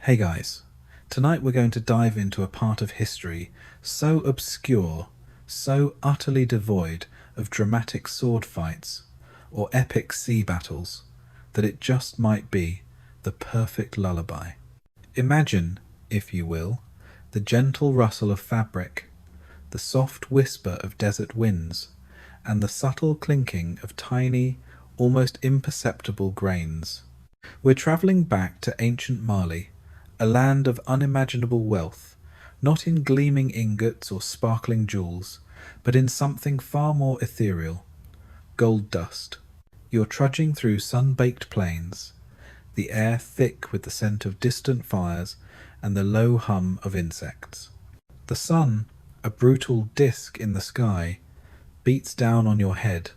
Hey guys, tonight we're going to dive into a part of history so obscure, so utterly devoid of dramatic sword fights or epic sea battles that it just might be the perfect lullaby. Imagine, if you will, the gentle rustle of fabric, the soft whisper of desert winds, and the subtle clinking of tiny, almost imperceptible grains. We're travelling back to ancient Mali, a land of unimaginable wealth, not in gleaming ingots or sparkling jewels, but in something far more ethereal: gold dust. You're trudging through sun-baked plains, the air thick with the scent of distant fires and the low hum of insects. The sun, a brutal disk in the sky, beats down on your head,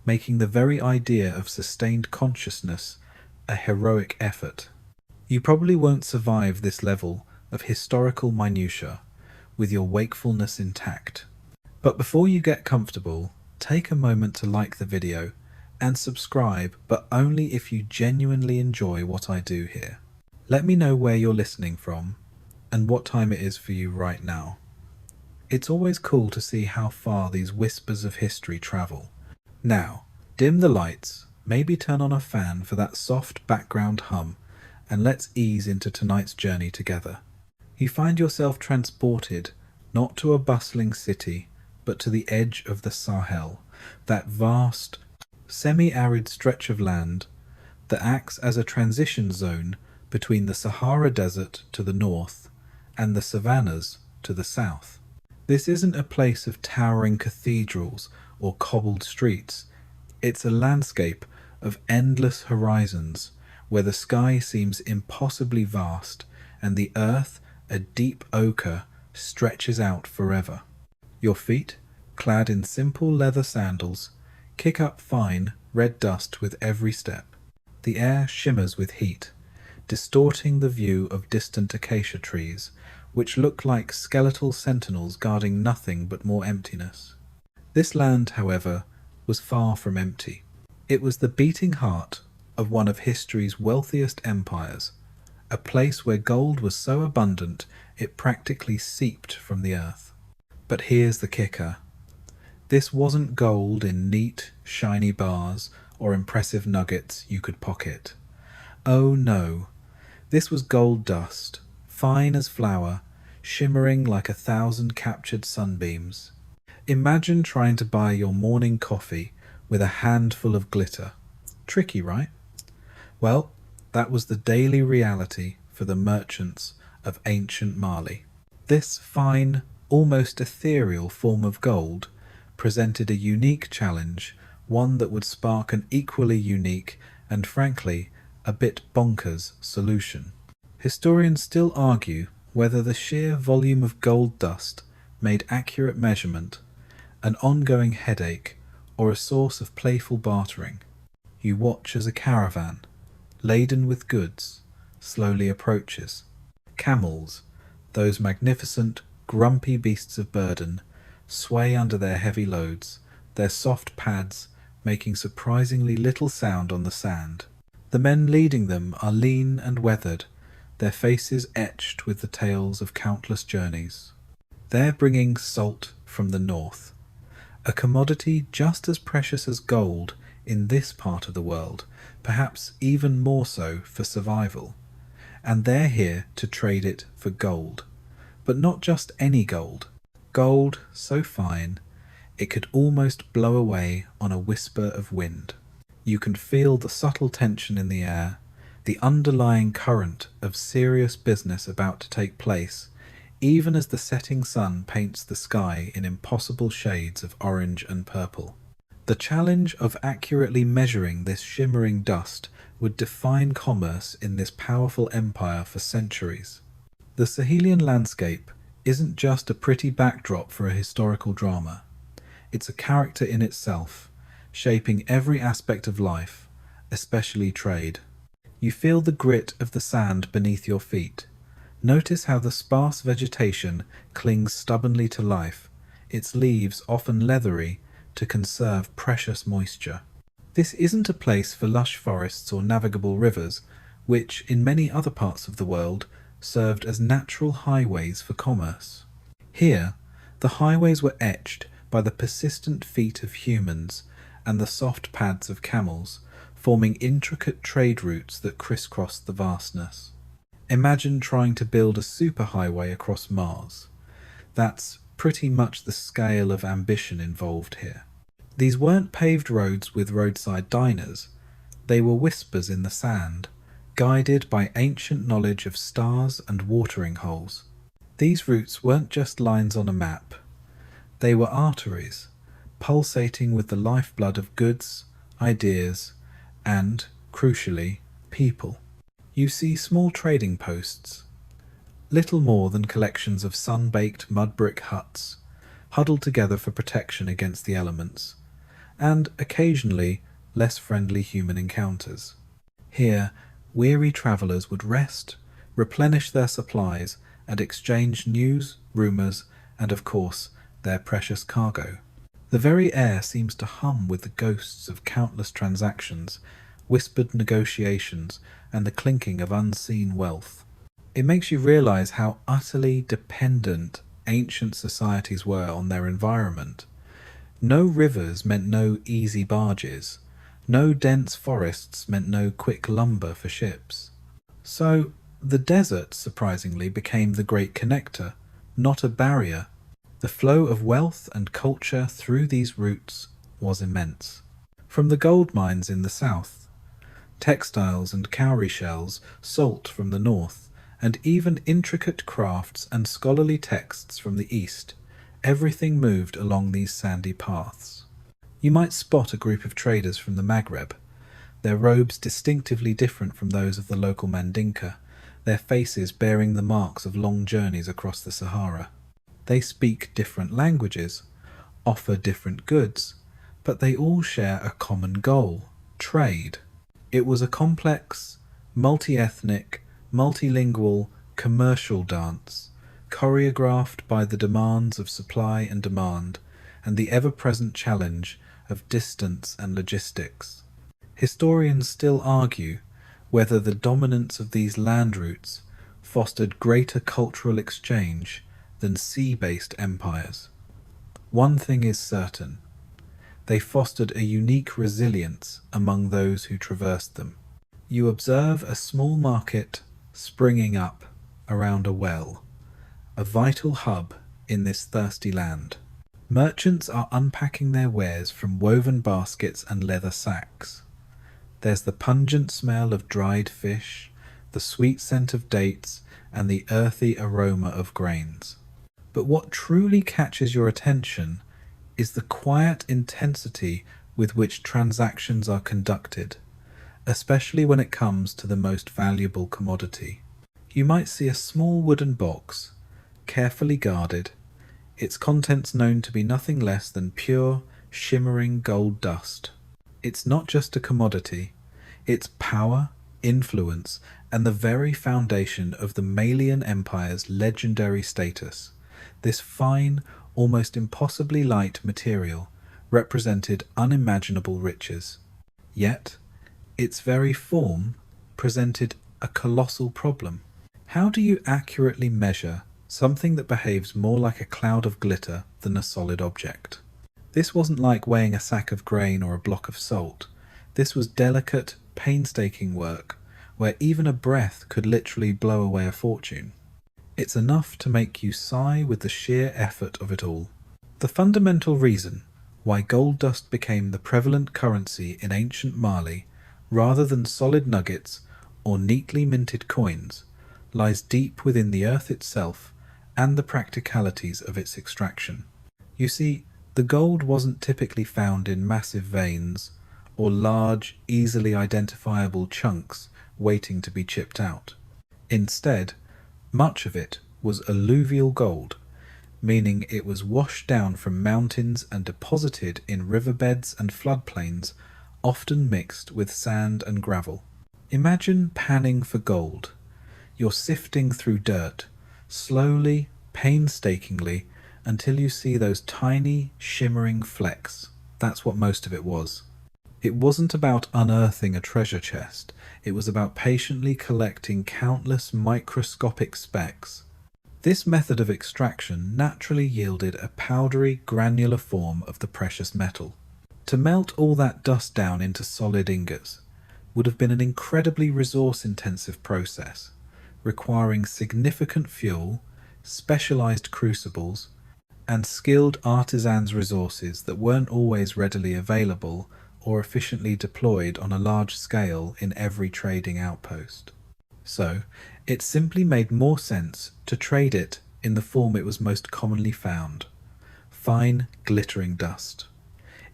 making the very idea of sustained consciousness a heroic effort. You probably won't survive this level of historical minutiae with your wakefulness intact. But before you get comfortable, take a moment to like the video and subscribe, but only if you genuinely enjoy what I do here. Let me know where you're listening from and what time it is for you right now. It's always cool to see how far these whispers of history travel. Now, dim the lights, maybe turn on a fan for that soft background hum, and let's ease into tonight's journey together. You find yourself transported not to a bustling city, but to the edge of the Sahel, that vast, semi-arid stretch of land that acts as a transition zone between the Sahara Desert to the north and the savannas to the south. This isn't a place of towering cathedrals or cobbled streets. It's a landscape of endless horizons, where the sky seems impossibly vast and the earth, a deep ochre, stretches out forever. Your feet, clad in simple leather sandals, kick up fine, red dust with every step. The air shimmers with heat, distorting the view of distant acacia trees, which look like skeletal sentinels guarding nothing but more emptiness. This land, however, was far from empty. It was the beating heart of one of history's wealthiest empires, a place where gold was so abundant it practically seeped from the earth. But here's the kicker. This wasn't gold in neat, shiny bars or impressive nuggets you could pocket. Oh no, this was gold dust, fine as flour, shimmering like 1,000 captured sunbeams. Imagine trying to buy your morning coffee with a handful of glitter. Tricky, right? Well, that was the daily reality for the merchants of ancient Mali. This fine, almost ethereal form of gold presented a unique challenge, one that would spark an equally unique and, frankly, a bit bonkers solution. Historians still argue whether the sheer volume of gold dust made accurate measurement an ongoing headache or a source of playful bartering. You watch as a caravan, laden with goods, slowly approaches. Camels, those magnificent, grumpy beasts of burden, sway under their heavy loads, their soft pads making surprisingly little sound on the sand. The men leading them are lean and weathered, their faces etched with the tales of countless journeys. They're bringing salt from the north, a commodity just as precious as gold in this part of the world, perhaps even more so for survival. And they're here to trade it for gold. But not just any gold. Gold so fine it could almost blow away on a whisper of wind. You can feel the subtle tension in the air, the underlying current of serious business about to take place, even as the setting sun paints the sky in impossible shades of orange and purple. The challenge of accurately measuring this shimmering dust would define commerce in this powerful empire for centuries. The Sahelian landscape isn't just a pretty backdrop for a historical drama. It's a character in itself, shaping every aspect of life, especially trade. You feel the grit of the sand beneath your feet. Notice how the sparse vegetation clings stubbornly to life, its leaves often leathery to conserve precious moisture. This isn't a place for lush forests or navigable rivers, which in many other parts of the world served as natural highways for commerce. Here, the highways were etched by the persistent feet of humans and the soft pads of camels, forming intricate trade routes that crisscrossed the vastness. Imagine trying to build a superhighway across Mars. That's pretty much the scale of ambition involved here. These weren't paved roads with roadside diners. They were whispers in the sand, guided by ancient knowledge of stars and watering holes. These routes weren't just lines on a map. They were arteries, pulsating with the lifeblood of goods, ideas, and, crucially, people. You see small trading posts, little more than collections of sun-baked mud-brick huts, huddled together for protection against the elements, and occasionally less friendly human encounters. Here, weary travellers would rest, replenish their supplies, and exchange news, rumours, and of course, their precious cargo. The very air seems to hum with the ghosts of countless transactions, whispered negotiations, and the clinking of unseen wealth. It makes you realise how utterly dependent ancient societies were on their environment. No rivers meant no easy barges. No dense forests meant no quick lumber for ships. So, the desert, surprisingly, became the great connector, not a barrier. The flow of wealth and culture through these routes was immense. From the gold mines in the south, textiles and cowrie shells, salt from the north, and even intricate crafts and scholarly texts from the east, everything moved along these sandy paths. You might spot a group of traders from the Maghreb, their robes distinctively different from those of the local Mandinka, their faces bearing the marks of long journeys across the Sahara. They speak different languages, offer different goods, but they all share a common goal: trade. It was a complex, multi-ethnic, multilingual, commercial dance, choreographed by the demands of supply and demand, and the ever-present challenge of distance and logistics. Historians still argue whether the dominance of these land routes fostered greater cultural exchange than sea-based empires. One thing is certain: they fostered a unique resilience among those who traversed them. You observe a small market springing up around a well, a vital hub in this thirsty land. Merchants are unpacking their wares from woven baskets and leather sacks. There's the pungent smell of dried fish, the sweet scent of dates, and the earthy aroma of grains. But what truly catches your attention is the quiet intensity with which transactions are conducted, especially when it comes to the most valuable commodity. You might see a small wooden box, carefully guarded, its contents known to be nothing less than pure, shimmering gold dust. It's not just a commodity, it's power, influence, and the very foundation of the Malian Empire's legendary status. This fine, almost impossibly light material represented unimaginable riches. Yet, its very form presented a colossal problem. How do you accurately measure something that behaves more like a cloud of glitter than a solid object? This wasn't like weighing a sack of grain or a block of salt. This was delicate, painstaking work, where even a breath could literally blow away a fortune. It's enough to make you sigh with the sheer effort of it all. The fundamental reason why gold dust became the prevalent currency in ancient Mali, rather than solid nuggets or neatly minted coins, lies deep within the earth itself and the practicalities of its extraction. You see, the gold wasn't typically found in massive veins or large, easily identifiable chunks waiting to be chipped out. Instead, much of it was alluvial gold, meaning it was washed down from mountains and deposited in riverbeds and floodplains, often mixed with sand and gravel. Imagine panning for gold. You're sifting through dirt, slowly, painstakingly, until you see those tiny, shimmering flecks. That's what most of it was. It wasn't about unearthing a treasure chest, it was about patiently collecting countless microscopic specks. This method of extraction naturally yielded a powdery, granular form of the precious metal. To melt all that dust down into solid ingots would have been an incredibly resource-intensive process, requiring significant fuel, specialized crucibles, and skilled artisans' resources that weren't always readily available or efficiently deployed on a large scale in every trading outpost. So, it simply made more sense to trade it in the form it was most commonly found: fine, glittering dust.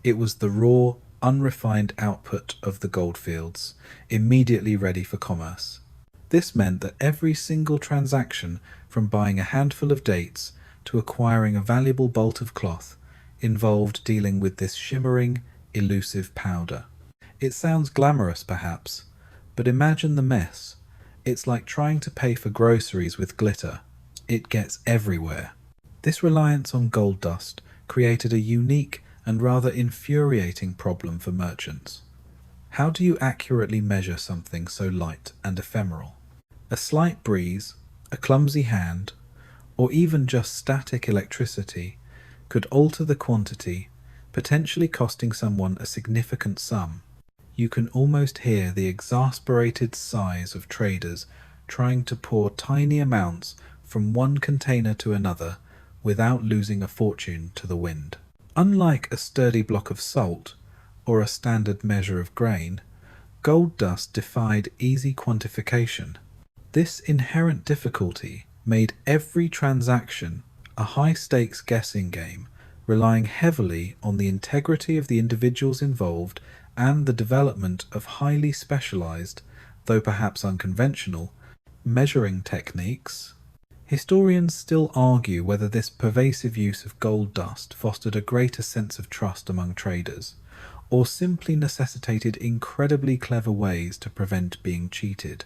It was the raw, unrefined output of the goldfields, immediately ready for commerce. This meant that every single transaction, from buying a handful of dates to acquiring a valuable bolt of cloth, involved dealing with this shimmering, elusive powder. It sounds glamorous, perhaps, but imagine the mess. It's like trying to pay for groceries with glitter. It gets everywhere. This reliance on gold dust created a unique and rather infuriating problem for merchants. How do you accurately measure something so light and ephemeral? A slight breeze, a clumsy hand, or even just static electricity could alter the quantity, potentially costing someone a significant sum. You can almost hear the exasperated sighs of traders trying to pour tiny amounts from one container to another without losing a fortune to the wind. Unlike a sturdy block of salt or a standard measure of grain, gold dust defied easy quantification. This inherent difficulty made every transaction a high-stakes guessing game, relying heavily on the integrity of the individuals involved and the development of highly specialized, though perhaps unconventional, measuring techniques. Historians still argue whether this pervasive use of gold dust fostered a greater sense of trust among traders, or simply necessitated incredibly clever ways to prevent being cheated.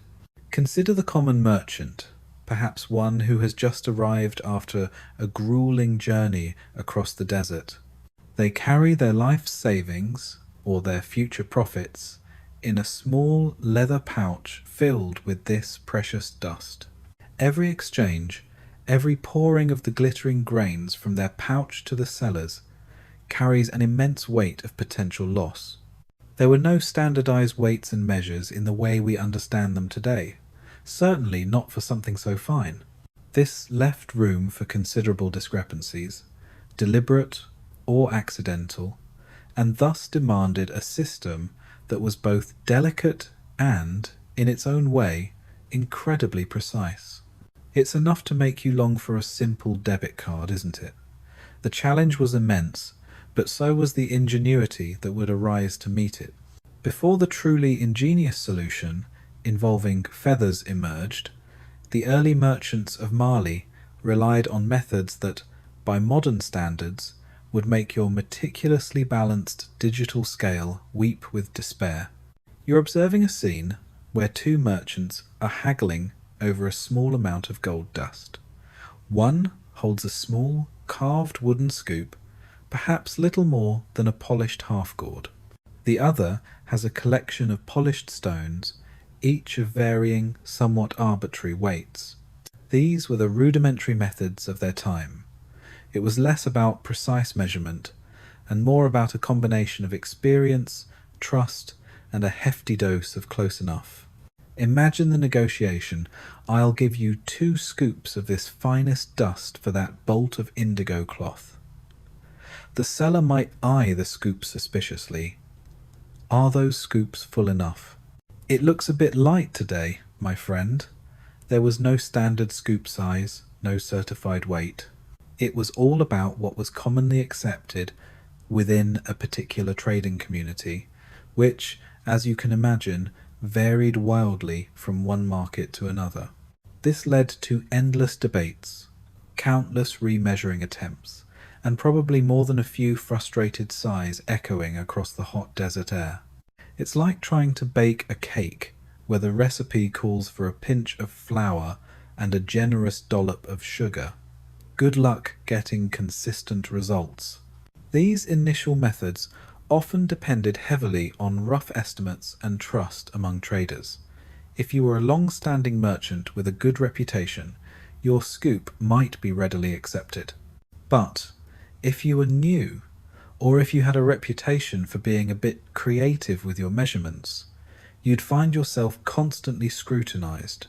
Consider the common merchant, perhaps one who has just arrived after a grueling journey across the desert. They carry their life savings, or their future profits, in a small leather pouch filled with this precious dust. Every exchange, every pouring of the glittering grains from their pouch to the sellers, carries an immense weight of potential loss. There were no standardized weights and measures in the way we understand them today, certainly not for something so fine. This left room for considerable discrepancies, deliberate or accidental, and thus demanded a system that was both delicate and, in its own way, incredibly precise. It's enough to make you long for a simple debit card, isn't it? The challenge was immense, but so was the ingenuity that would arise to meet it. Before the truly ingenious solution involving feathers emerged, the early merchants of Mali relied on methods that, by modern standards, would make your meticulously balanced digital scale weep with despair. You're observing a scene where two merchants are haggling over a small amount of gold dust. One holds a small, carved wooden scoop, perhaps little more than a polished half-gourd. The other has a collection of polished stones, each of varying, somewhat arbitrary weights. These were the rudimentary methods of their time. It was less about precise measurement, and more about a combination of experience, trust, and a hefty dose of close enough. Imagine the negotiation. I'll give you 2 scoops of this finest dust for that bolt of indigo cloth. The seller might eye the scoop suspiciously. Are those scoops full enough? It looks a bit light today, my friend. There was no standard scoop size, no certified weight. It was all about what was commonly accepted within a particular trading community, which, as you can imagine, varied wildly from one market to another. This led to endless debates, countless remeasuring attempts, and probably more than a few frustrated sighs echoing across the hot desert air. It's like trying to bake a cake where the recipe calls for a pinch of flour and a generous dollop of sugar. Good luck getting consistent results. These initial methods often depended heavily on rough estimates and trust among traders. If you were a long-standing merchant with a good reputation, your scoop might be readily accepted. But if you were new, or if you had a reputation for being a bit creative with your measurements, you'd find yourself constantly scrutinized.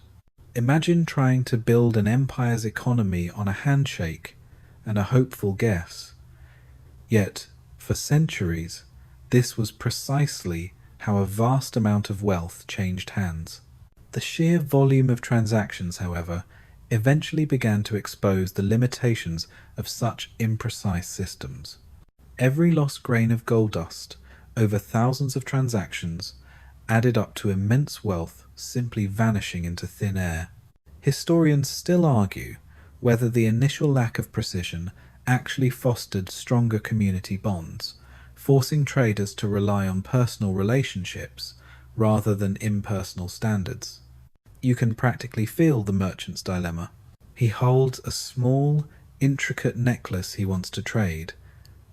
Imagine trying to build an empire's economy on a handshake and a hopeful guess. Yet, for centuries, this was precisely how a vast amount of wealth changed hands. The sheer volume of transactions, however, eventually began to expose the limitations of such imprecise systems. Every lost grain of gold dust over thousands of transactions added up to immense wealth simply vanishing into thin air. Historians still argue whether the initial lack of precision actually fostered stronger community bonds, forcing traders to rely on personal relationships rather than impersonal standards. You can practically feel the merchant's dilemma. He holds a small, intricate necklace he wants to trade.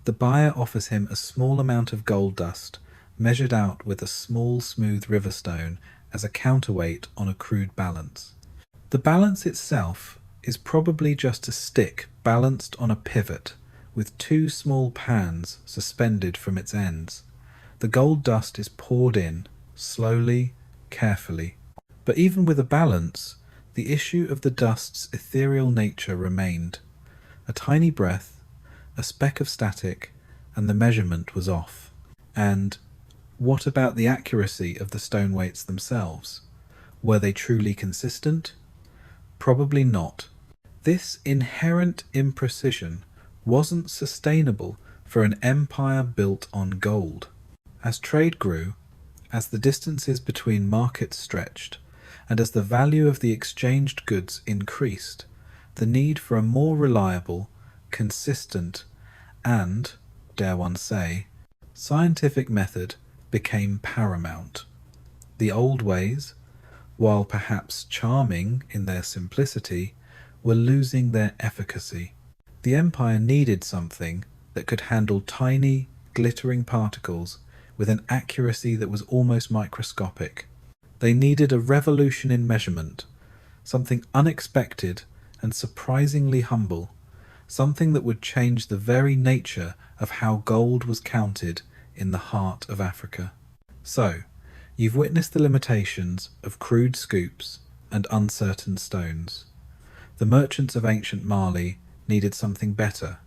The buyer offers him a small amount of gold dust, measured out with a small, smooth river stone as a counterweight on a crude balance. The balance itself is probably just a stick balanced on a pivot, with two small pans suspended from its ends. The gold dust is poured in, slowly, carefully. But even with a balance, the issue of the dust's ethereal nature remained. A tiny breath, a speck of static, and the measurement was off. And what about the accuracy of the stone weights themselves? Were they truly consistent? Probably not. This inherent imprecision wasn't sustainable for an empire built on gold. As trade grew, as the distances between markets stretched, and as the value of the exchanged goods increased, the need for a more reliable, consistent, and, dare one say, scientific method became paramount. The old ways, while perhaps charming in their simplicity, were losing their efficacy. The empire needed something that could handle tiny, glittering particles with an accuracy that was almost microscopic. They needed a revolution in measurement, something unexpected and surprisingly humble, something that would change the very nature of how gold was counted in the heart of Africa. So, you've witnessed the limitations of crude scoops and uncertain stones. The merchants of ancient Mali needed something better,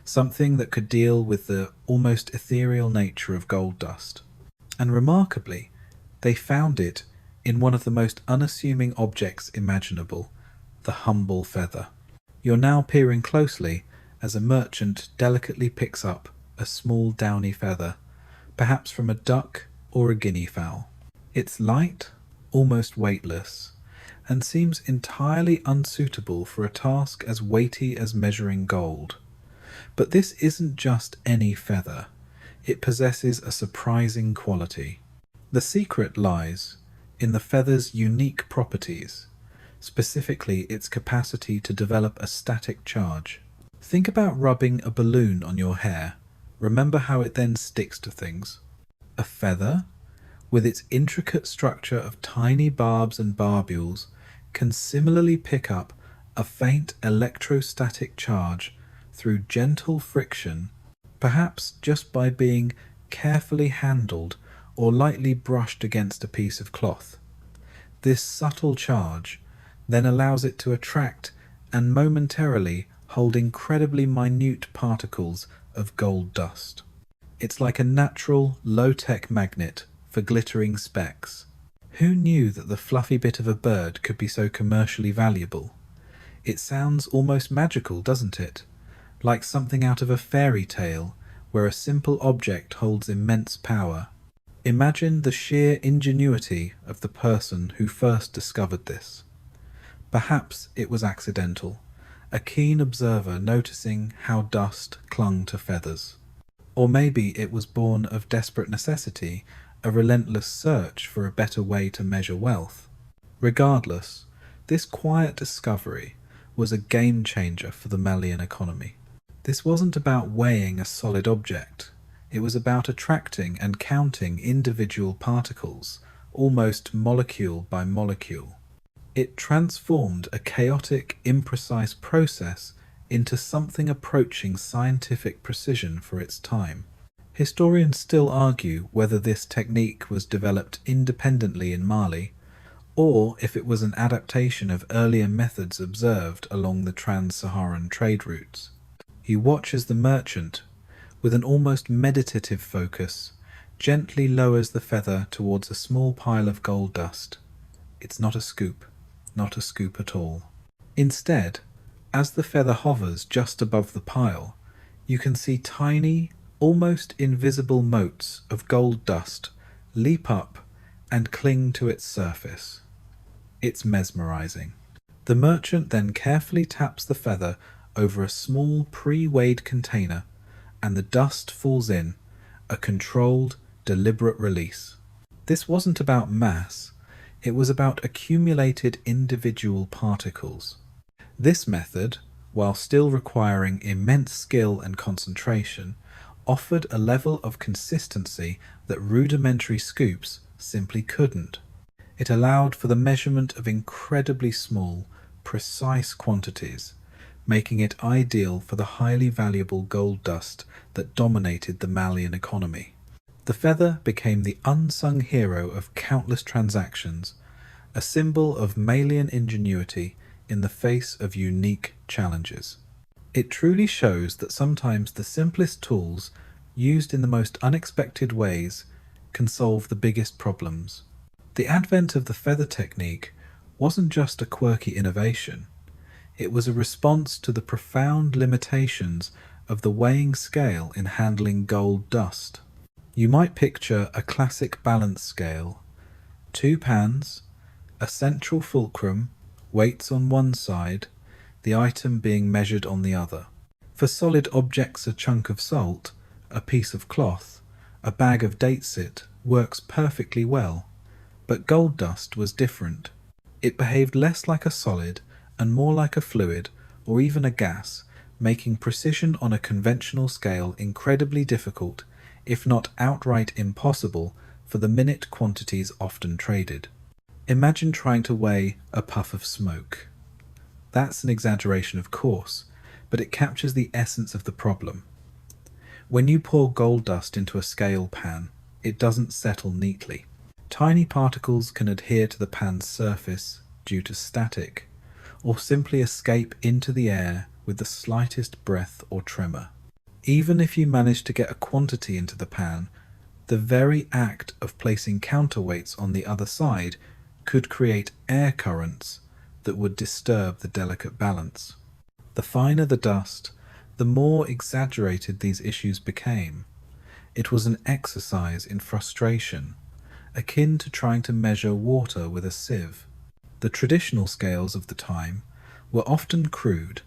something that could deal with the almost ethereal nature of gold dust. And remarkably, they found it in one of the most unassuming objects imaginable, the humble feather. You're now peering closely as a merchant delicately picks up a small downy feather, perhaps from a duck or a guinea fowl. It's light, almost weightless, and seems entirely unsuitable for a task as weighty as measuring gold. But this isn't just any feather. It possesses a surprising quality. The secret lies in the feather's unique properties, specifically its capacity to develop a static charge. Think about rubbing a balloon on your hair. Remember how it then sticks to things. A feather, with its intricate structure of tiny barbs and barbules, can similarly pick up a faint electrostatic charge through gentle friction, perhaps just by being carefully handled or lightly brushed against a piece of cloth. This subtle charge then allows it to attract and momentarily hold incredibly minute particles of gold dust. It's like a natural, low-tech magnet for glittering specks. Who knew that the fluffy bit of a bird could be so commercially valuable? It sounds almost magical, doesn't it? Like something out of a fairy tale, where a simple object holds immense power. Imagine the sheer ingenuity of the person who first discovered this. Perhaps it was accidental, a keen observer noticing how dust clung to feathers. Or maybe it was born of desperate necessity, a relentless search for a better way to measure wealth. Regardless, this quiet discovery was a game changer for the Malian economy. This wasn't about weighing a solid object. It was about attracting and counting individual particles, almost molecule by molecule. It transformed a chaotic, imprecise process into something approaching scientific precision for its time. Historians still argue whether this technique was developed independently in Mali, or if it was an adaptation of earlier methods observed along the trans-Saharan trade routes. You watch as the merchant, with an almost meditative focus, gently lowers the feather towards a small pile of gold dust. It's not a scoop, not a scoop at all. Instead, as the feather hovers just above the pile, you can see tiny, almost invisible motes of gold dust leap up and cling to its surface. It's mesmerizing. The merchant then carefully taps the feather over a small pre-weighed container, and the dust falls in, a controlled, deliberate release. This wasn't about mass, it was about accumulated individual particles. This method, while still requiring immense skill and concentration, offered a level of consistency that rudimentary scoops simply couldn't. It allowed for the measurement of incredibly small, precise quantities, making it ideal for the highly valuable gold dust that dominated the Malian economy. The feather became the unsung hero of countless transactions, a symbol of Malian ingenuity in the face of unique challenges. It truly shows that sometimes the simplest tools, used in the most unexpected ways, can solve the biggest problems. The advent of the feather technique wasn't just a quirky innovation. It was a response to the profound limitations of the weighing scale in handling gold dust. You might picture a classic balance scale: two pans, a central fulcrum, weights on one side, the item being measured on the other. For solid objects, a chunk of salt, a piece of cloth, a bag of datesit works perfectly well. But gold dust was different. It behaved less like a solid and more like a fluid or even a gas, making precision on a conventional scale incredibly difficult, if not outright impossible, for the minute quantities often traded. Imagine trying to weigh a puff of smoke. That's an exaggeration, of course, but it captures the essence of the problem. When you pour gold dust into a scale pan, it doesn't settle neatly. Tiny particles can adhere to the pan's surface due to static, or simply escape into the air with the slightest breath or tremor. Even if you manage to get a quantity into the pan, the very act of placing counterweights on the other side could create air currents that would disturb the delicate balance. The finer the dust, the more exaggerated these issues became. It was an exercise in frustration, akin to trying to measure water with a sieve. The traditional scales of the time were often crude,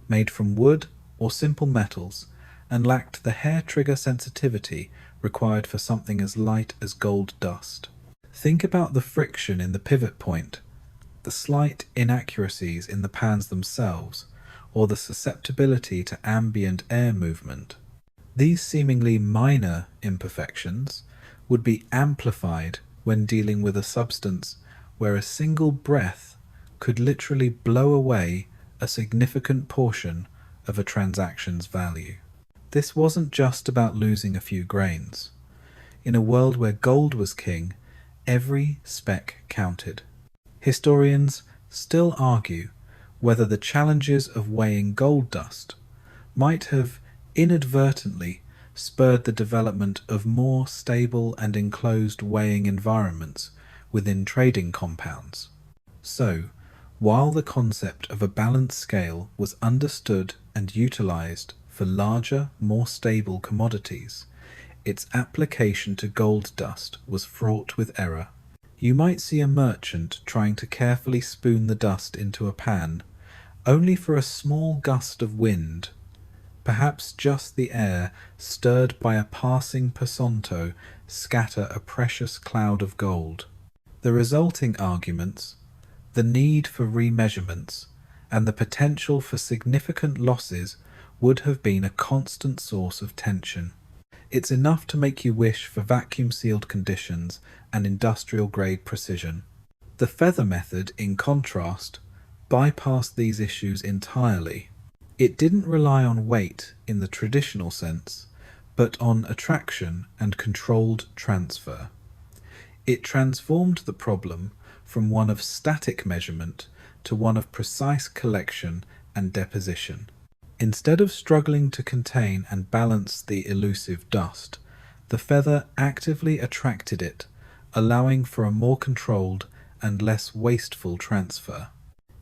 made from wood or simple metals, and lacked the hair-trigger sensitivity required for something as light as gold dust. Think about the friction in the pivot point, the slight inaccuracies in the pans themselves, or the susceptibility to ambient air movement. These seemingly minor imperfections would be amplified when dealing with a substance where a single breath could literally blow away a significant portion of a transaction's value. This wasn't just about losing a few grains. In a world where gold was king, every speck counted. Historians still argue whether the challenges of weighing gold dust might have inadvertently spurred the development of more stable and enclosed weighing environments within trading compounds. So, while the concept of a balanced scale was understood and utilized for larger, more stable commodities, its application to gold dust was fraught with error. You might see a merchant trying to carefully spoon the dust into a pan, only for a small gust of wind, perhaps just the air stirred by a passing Pasonto, scatter a precious cloud of gold. The resulting arguments, the need for remeasurements, and the potential for significant losses would have been a constant source of tension. It's enough to make you wish for vacuum-sealed conditions and industrial-grade precision. The feather method, in contrast, bypassed these issues entirely. It didn't rely on weight in the traditional sense, but on attraction and controlled transfer. It transformed the problem from one of static measurement to one of precise collection and deposition. Instead of struggling to contain and balance the elusive dust, the feather actively attracted it, allowing for a more controlled and less wasteful transfer.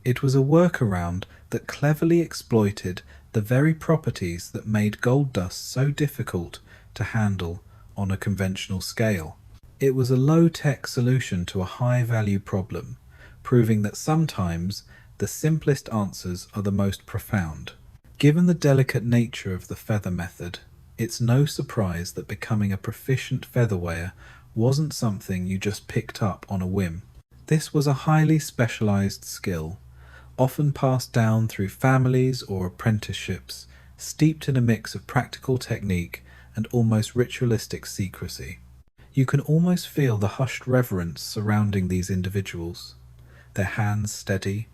It was a workaround that cleverly exploited the very properties that made gold dust so difficult to handle on a conventional scale. It was a low-tech solution to a high-value problem, proving that sometimes the simplest answers are the most profound. Given the delicate nature of the feather method, it's no surprise that becoming a proficient featherweigher wasn't something you just picked up on a whim. This was a highly specialized skill, often passed down through families or apprenticeships, steeped in a mix of practical technique and almost ritualistic secrecy. You can almost feel the hushed reverence surrounding these individuals, their hands steady,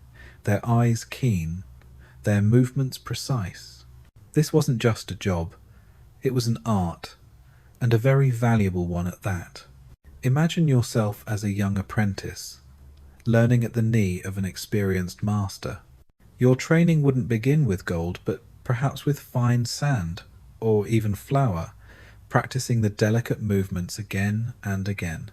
their eyes keen, their movements precise. This wasn't just a job, it was an art, and a very valuable one at that. Imagine yourself as a young apprentice, learning at the knee of an experienced master. Your training wouldn't begin with gold, but perhaps with fine sand, or even flour, practicing the delicate movements again and again.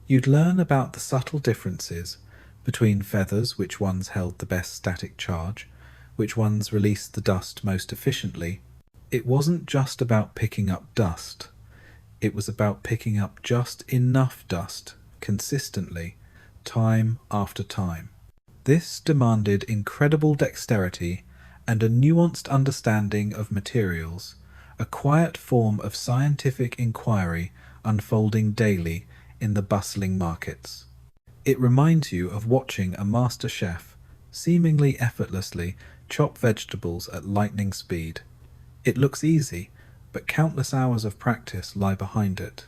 You'd learn about the subtle differences between feathers, which ones held the best static charge, which ones released the dust most efficiently. It wasn't just about picking up dust. It was about picking up just enough dust, consistently, time after time. This demanded incredible dexterity and a nuanced understanding of materials, a quiet form of scientific inquiry unfolding daily in the bustling markets. It reminds you of watching a master chef seemingly effortlessly chop vegetables at lightning speed. It looks easy, but countless hours of practice lie behind it.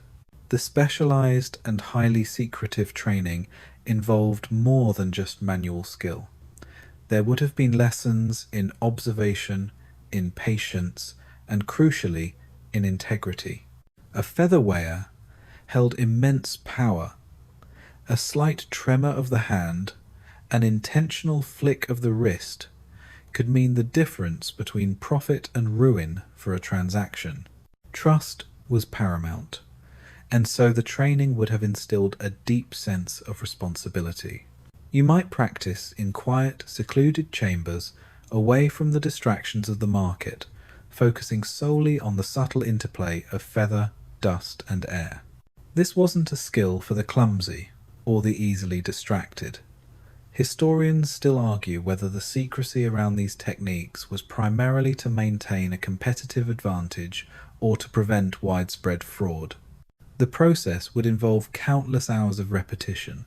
The specialized and highly secretive training involved more than just manual skill. There would have been lessons in observation, in patience, and crucially, in integrity. A featherweigher held immense power. A slight tremor of the hand, an intentional flick of the wrist, could mean the difference between profit and ruin for a transaction. Trust was paramount, and so the training would have instilled a deep sense of responsibility. You might practice in quiet, secluded chambers, away from the distractions of the market, focusing solely on the subtle interplay of feather, dust, and air. This wasn't a skill for the clumsy or the easily distracted. Historians still argue whether the secrecy around these techniques was primarily to maintain a competitive advantage or to prevent widespread fraud. The process would involve countless hours of repetition.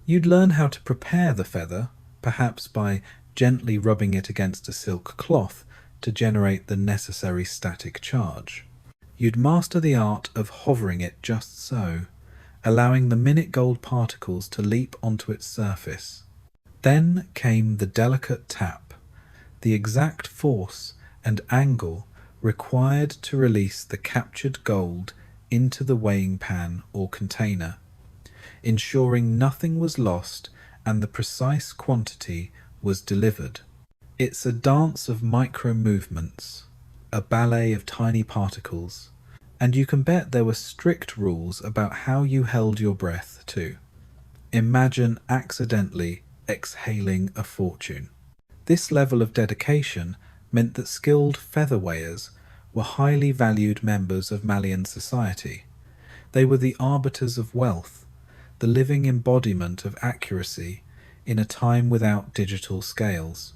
You'd learn how to prepare the feather, perhaps by gently rubbing it against a silk cloth to generate the necessary static charge. You'd master the art of hovering it just so, allowing the minute gold particles to leap onto its surface. Then came the delicate tap, the exact force and angle required to release the captured gold into the weighing pan or container, ensuring nothing was lost and the precise quantity was delivered. It's a dance of micro-movements, a ballet of tiny particles, and you can bet there were strict rules about how you held your breath too. Imagine accidentally exhaling a fortune. This level of dedication meant that skilled featherweighers were highly valued members of Malian society. They were the arbiters of wealth, the living embodiment of accuracy in a time without digital scales.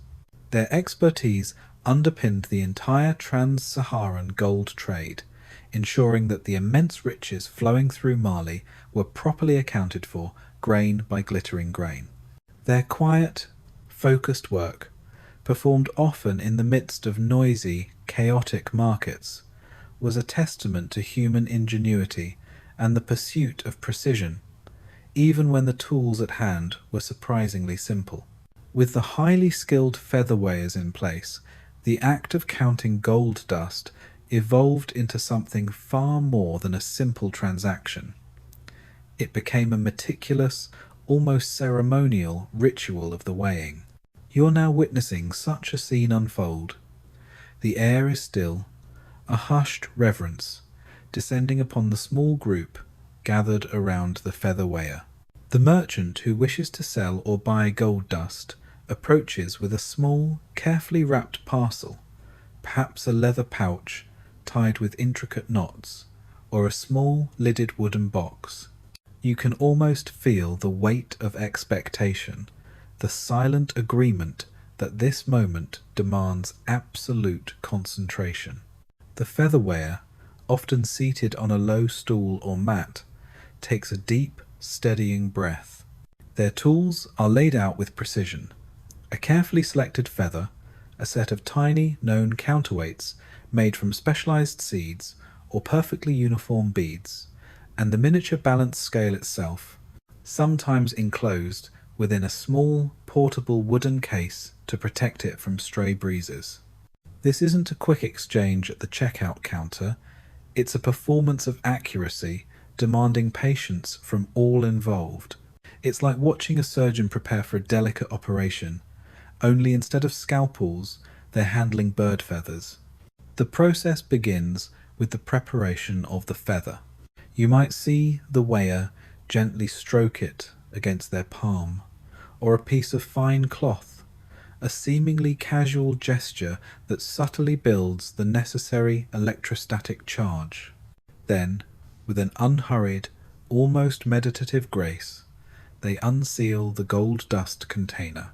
Their expertise underpinned the entire trans-Saharan gold trade, ensuring that the immense riches flowing through Mali were properly accounted for, grain by glittering grain. Their quiet, focused work, performed often in the midst of noisy, chaotic markets, was a testament to human ingenuity and the pursuit of precision, even when the tools at hand were surprisingly simple. With the highly skilled feather weighers in place, the act of counting gold dust evolved into something far more than a simple transaction. It became a meticulous, almost ceremonial ritual of the weighing. You're now witnessing such a scene unfold. The air is still, a hushed reverence descending upon the small group gathered around the feather weigher. The merchant who wishes to sell or buy gold dust approaches with a small, carefully wrapped parcel, perhaps a leather pouch tied with intricate knots, or a small lidded wooden box. You can almost feel the weight of expectation, the silent agreement that this moment demands absolute concentration. The feather weigher, often seated on a low stool or mat, takes a deep, steadying breath. Their tools are laid out with precision. A carefully selected feather, a set of tiny, known counterweights made from specialized seeds or perfectly uniform beads, and the miniature balance scale itself, sometimes enclosed within a small, portable wooden case to protect it from stray breezes. This isn't a quick exchange at the checkout counter, it's a performance of accuracy demanding patience from all involved. It's like watching a surgeon prepare for a delicate operation, only instead of scalpels, they're handling bird feathers. The process begins with the preparation of the feather. You might see the weigher gently stroke it against their palm, or a piece of fine cloth, a seemingly casual gesture that subtly builds the necessary electrostatic charge. Then, with an unhurried, almost meditative grace, they unseal the gold dust container.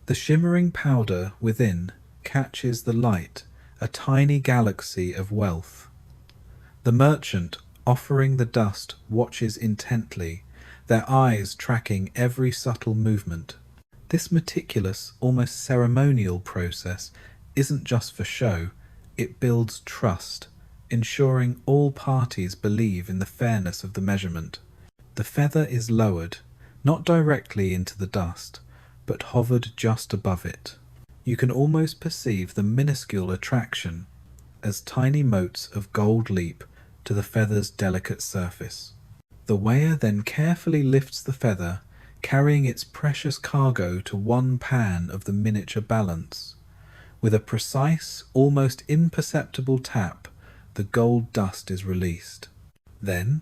The shimmering powder within catches the light, a tiny galaxy of wealth. The merchant offering the dust watches intently, their eyes tracking every subtle movement. This meticulous, almost ceremonial process isn't just for show, it builds trust, ensuring all parties believe in the fairness of the measurement. The feather is lowered, not directly into the dust, but hovered just above it. You can almost perceive the minuscule attraction as tiny motes of gold leap to the feather's delicate surface. The weigher then carefully lifts the feather, carrying its precious cargo to one pan of the miniature balance. With a precise, almost imperceptible tap, the gold dust is released. Then,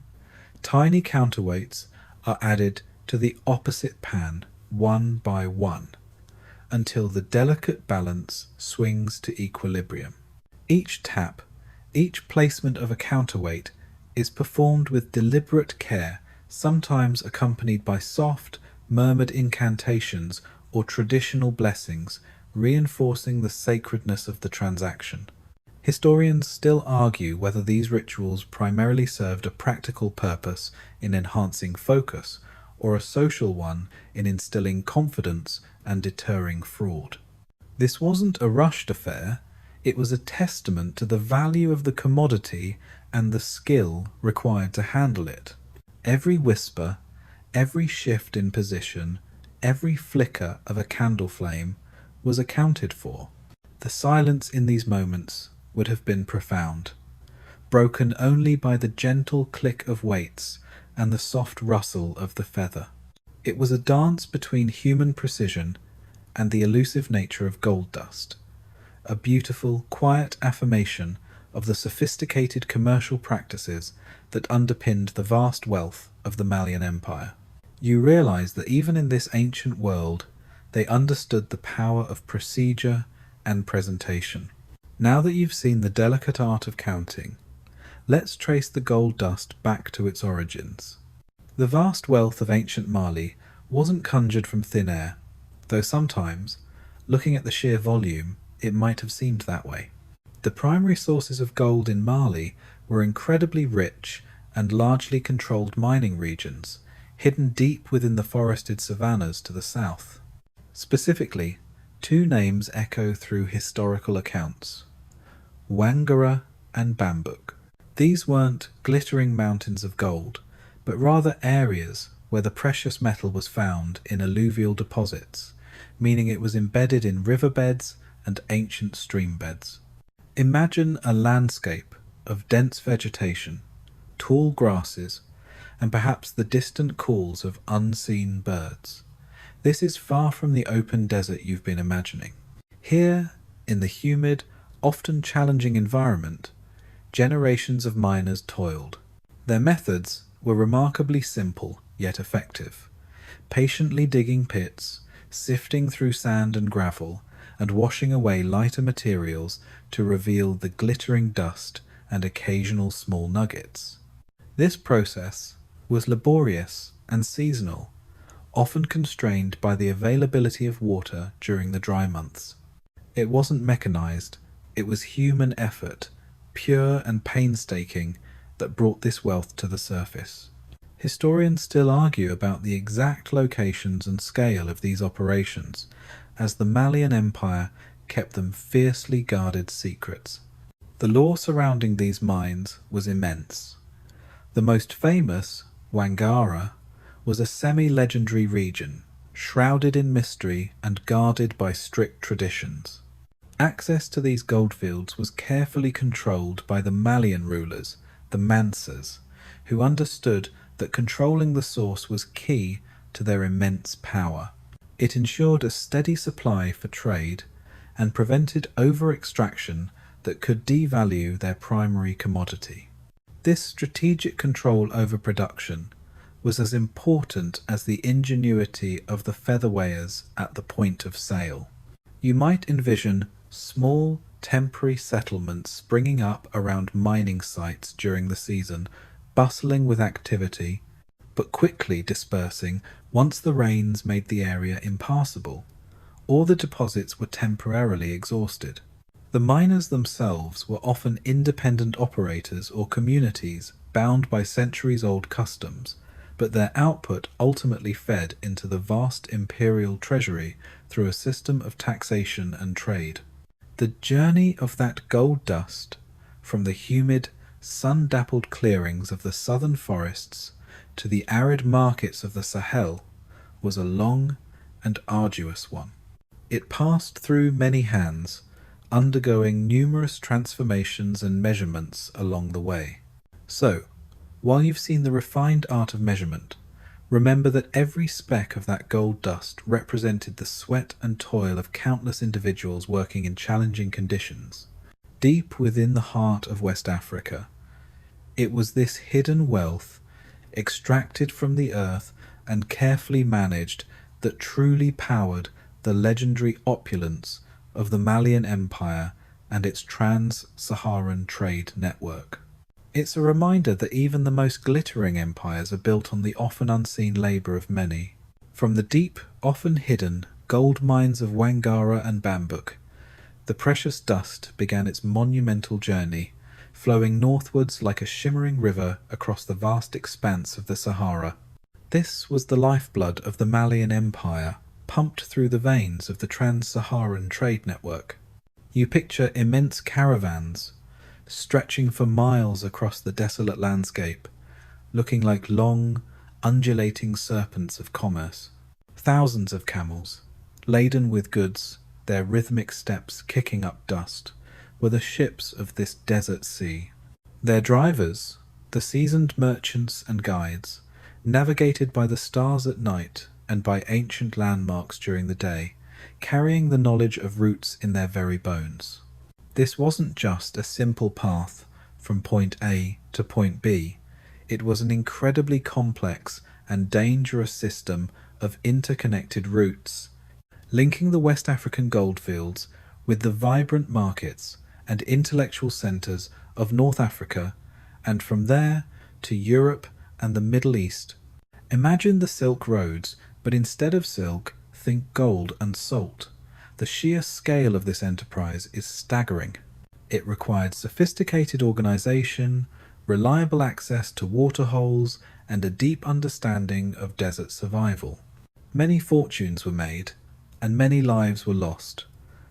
tiny counterweights are added to the opposite pan, one by one, until the delicate balance swings to equilibrium. Each tap, each placement of a counterweight is performed with deliberate care, sometimes accompanied by soft, murmured incantations or traditional blessings, reinforcing the sacredness of the transaction. Historians still argue whether these rituals primarily served a practical purpose in enhancing focus, or a social one in instilling confidence and deterring fraud. This wasn't a rushed affair, it was a testament to the value of the commodity and the skill required to handle it. Every whisper, every shift in position, every flicker of a candle flame was accounted for. The silence in these moments would have been profound, broken only by the gentle click of weights and the soft rustle of the feather. It was a dance between human precision and the elusive nature of gold dust, a beautiful, quiet affirmation of the sophisticated commercial practices that underpinned the vast wealth of the Malian Empire. You realize that even in this ancient world, they understood the power of procedure and presentation. Now that you've seen the delicate art of counting, let's trace the gold dust back to its origins. The vast wealth of ancient Mali wasn't conjured from thin air, though sometimes, looking at the sheer volume, it might have seemed that way. The primary sources of gold in Mali were incredibly rich and largely controlled mining regions, hidden deep within the forested savannas to the south. Specifically, two names echo through historical accounts: Wangara and Bambuk. These weren't glittering mountains of gold, but rather areas where the precious metal was found in alluvial deposits, meaning it was embedded in riverbeds and ancient stream beds. Imagine a landscape of dense vegetation, tall grasses, and perhaps the distant calls of unseen birds. This is far from the open desert you've been imagining. Here, in the humid, often challenging environment, generations of miners toiled. Their methods were remarkably simple yet effective, patiently digging pits, sifting through sand and gravel, and washing away lighter materials to reveal the glittering dust and occasional small nuggets. This process was laborious and seasonal, often constrained by the availability of water during the dry months. It wasn't mechanized, it was human effort, pure and painstaking, that brought this wealth to the surface. Historians still argue about the exact locations and scale of these operations, as the Malian Empire kept them fiercely guarded secrets. The lore surrounding these mines was immense. The most famous, Wangara, was a semi-legendary region, shrouded in mystery and guarded by strict traditions. Access to these goldfields was carefully controlled by the Malian rulers, the Mansas, who understood that controlling the source was key to their immense power. It ensured a steady supply for trade and prevented over-extraction that could devalue their primary commodity. This strategic control over production was as important as the ingenuity of the featherweighers at the point of sale. You might envision small, temporary settlements springing up around mining sites during the season, bustling with activity, but quickly dispersing once the rains made the area impassable, or the deposits were temporarily exhausted. The miners themselves were often independent operators or communities bound by centuries-old customs, but their output ultimately fed into the vast imperial treasury through a system of taxation and trade. The journey of that gold dust from the humid, sun-dappled clearings of the southern forests to the arid markets of the Sahel was a long and arduous one. It passed through many hands, undergoing numerous transformations and measurements along the way. So, while you've seen the refined art of measurement, remember that every speck of that gold dust represented the sweat and toil of countless individuals working in challenging conditions. Deep within the heart of West Africa, it was this hidden wealth, extracted from the earth and carefully managed, that truly powered the legendary opulence of the Malian Empire and its trans-Saharan trade network. It's a reminder that even the most glittering empires are built on the often unseen labour of many. From the deep, often hidden, gold mines of Wangara and Bambouk, the precious dust began its monumental journey, flowing northwards like a shimmering river across the vast expanse of the Sahara. This was the lifeblood of the Malian Empire, pumped through the veins of the trans-Saharan trade network. You picture immense caravans, stretching for miles across the desolate landscape, looking like long, undulating serpents of commerce. Thousands of camels, laden with goods, their rhythmic steps kicking up dust, were the ships of this desert sea. Their drivers, the seasoned merchants and guides, navigated by the stars at night and by ancient landmarks during the day, carrying the knowledge of routes in their very bones. This wasn't just a simple path from point A to point B. It was an incredibly complex and dangerous system of interconnected routes, linking the West African goldfields with the vibrant markets and intellectual centres of North Africa, and from there to Europe and the Middle East. Imagine the Silk Roads, but instead of silk, think gold and salt. The sheer scale of this enterprise is staggering. It required sophisticated organisation, reliable access to waterholes, and a deep understanding of desert survival. Many fortunes were made, and many lives were lost,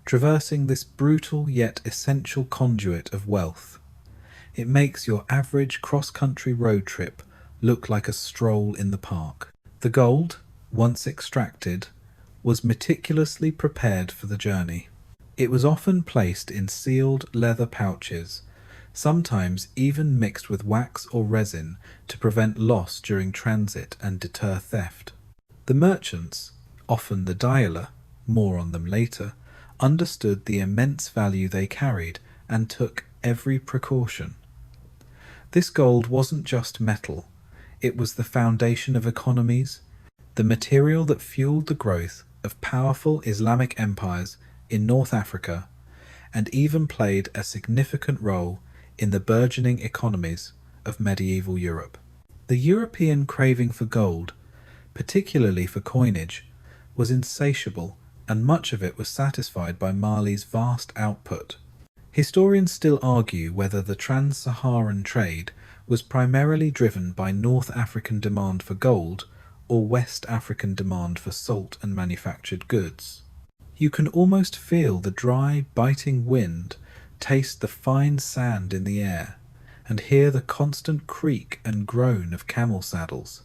traversing this brutal yet essential conduit of wealth. It makes your average cross-country road trip look like a stroll in the park. The gold, once extracted, was meticulously prepared for the journey. It was often placed in sealed leather pouches, sometimes even mixed with wax or resin to prevent loss during transit and deter theft. The merchants, often the dialer, more on them later, understood the immense value they carried and took every precaution. This gold wasn't just metal, it was the foundation of economies, the material that fueled the growth of powerful Islamic empires in North Africa, and even played a significant role in the burgeoning economies of medieval Europe. The European craving for gold, particularly for coinage, was insatiable, and much of it was satisfied by Mali's vast output. Historians still argue whether the trans-Saharan trade was primarily driven by North African demand for gold or West African demand for salt and manufactured goods. You can almost feel the dry, biting wind, taste the fine sand in the air, and hear the constant creak and groan of camel saddles.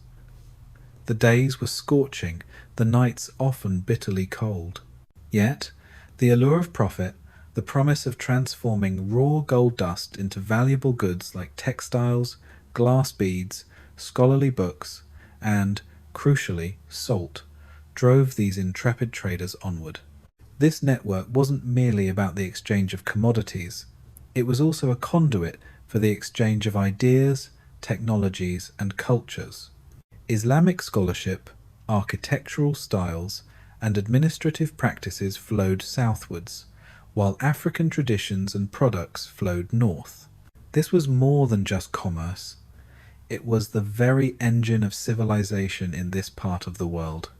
The days were scorching, the nights often bitterly cold. Yet, the allure of profit, the promise of transforming raw gold dust into valuable goods like textiles, glass beads, scholarly books, and, crucially, salt, drove these intrepid traders onward. This network wasn't merely about the exchange of commodities, it was also a conduit for the exchange of ideas, technologies, and cultures. Islamic scholarship, architectural styles, and administrative practices flowed southwards, while African traditions and products flowed north. This was more than just commerce. It was the very engine of civilization in this part of the world.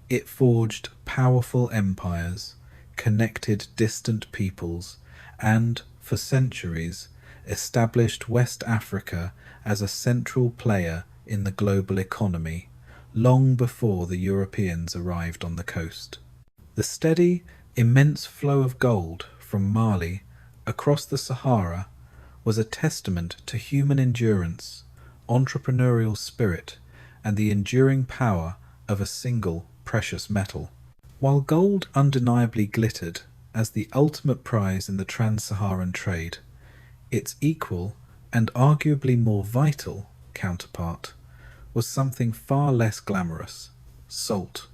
It forged powerful empires, connected distant peoples, and, for centuries, established West Africa as a central player in the global economy, long before the Europeans arrived on the coast. The steady, immense flow of gold from Mali across the Sahara was a testament to human endurance, entrepreneurial spirit, and the enduring power of a single precious metal. While gold undeniably glittered as the ultimate prize in the trans-Saharan trade, its equal and arguably more vital counterpart was something far less glamorous: salt.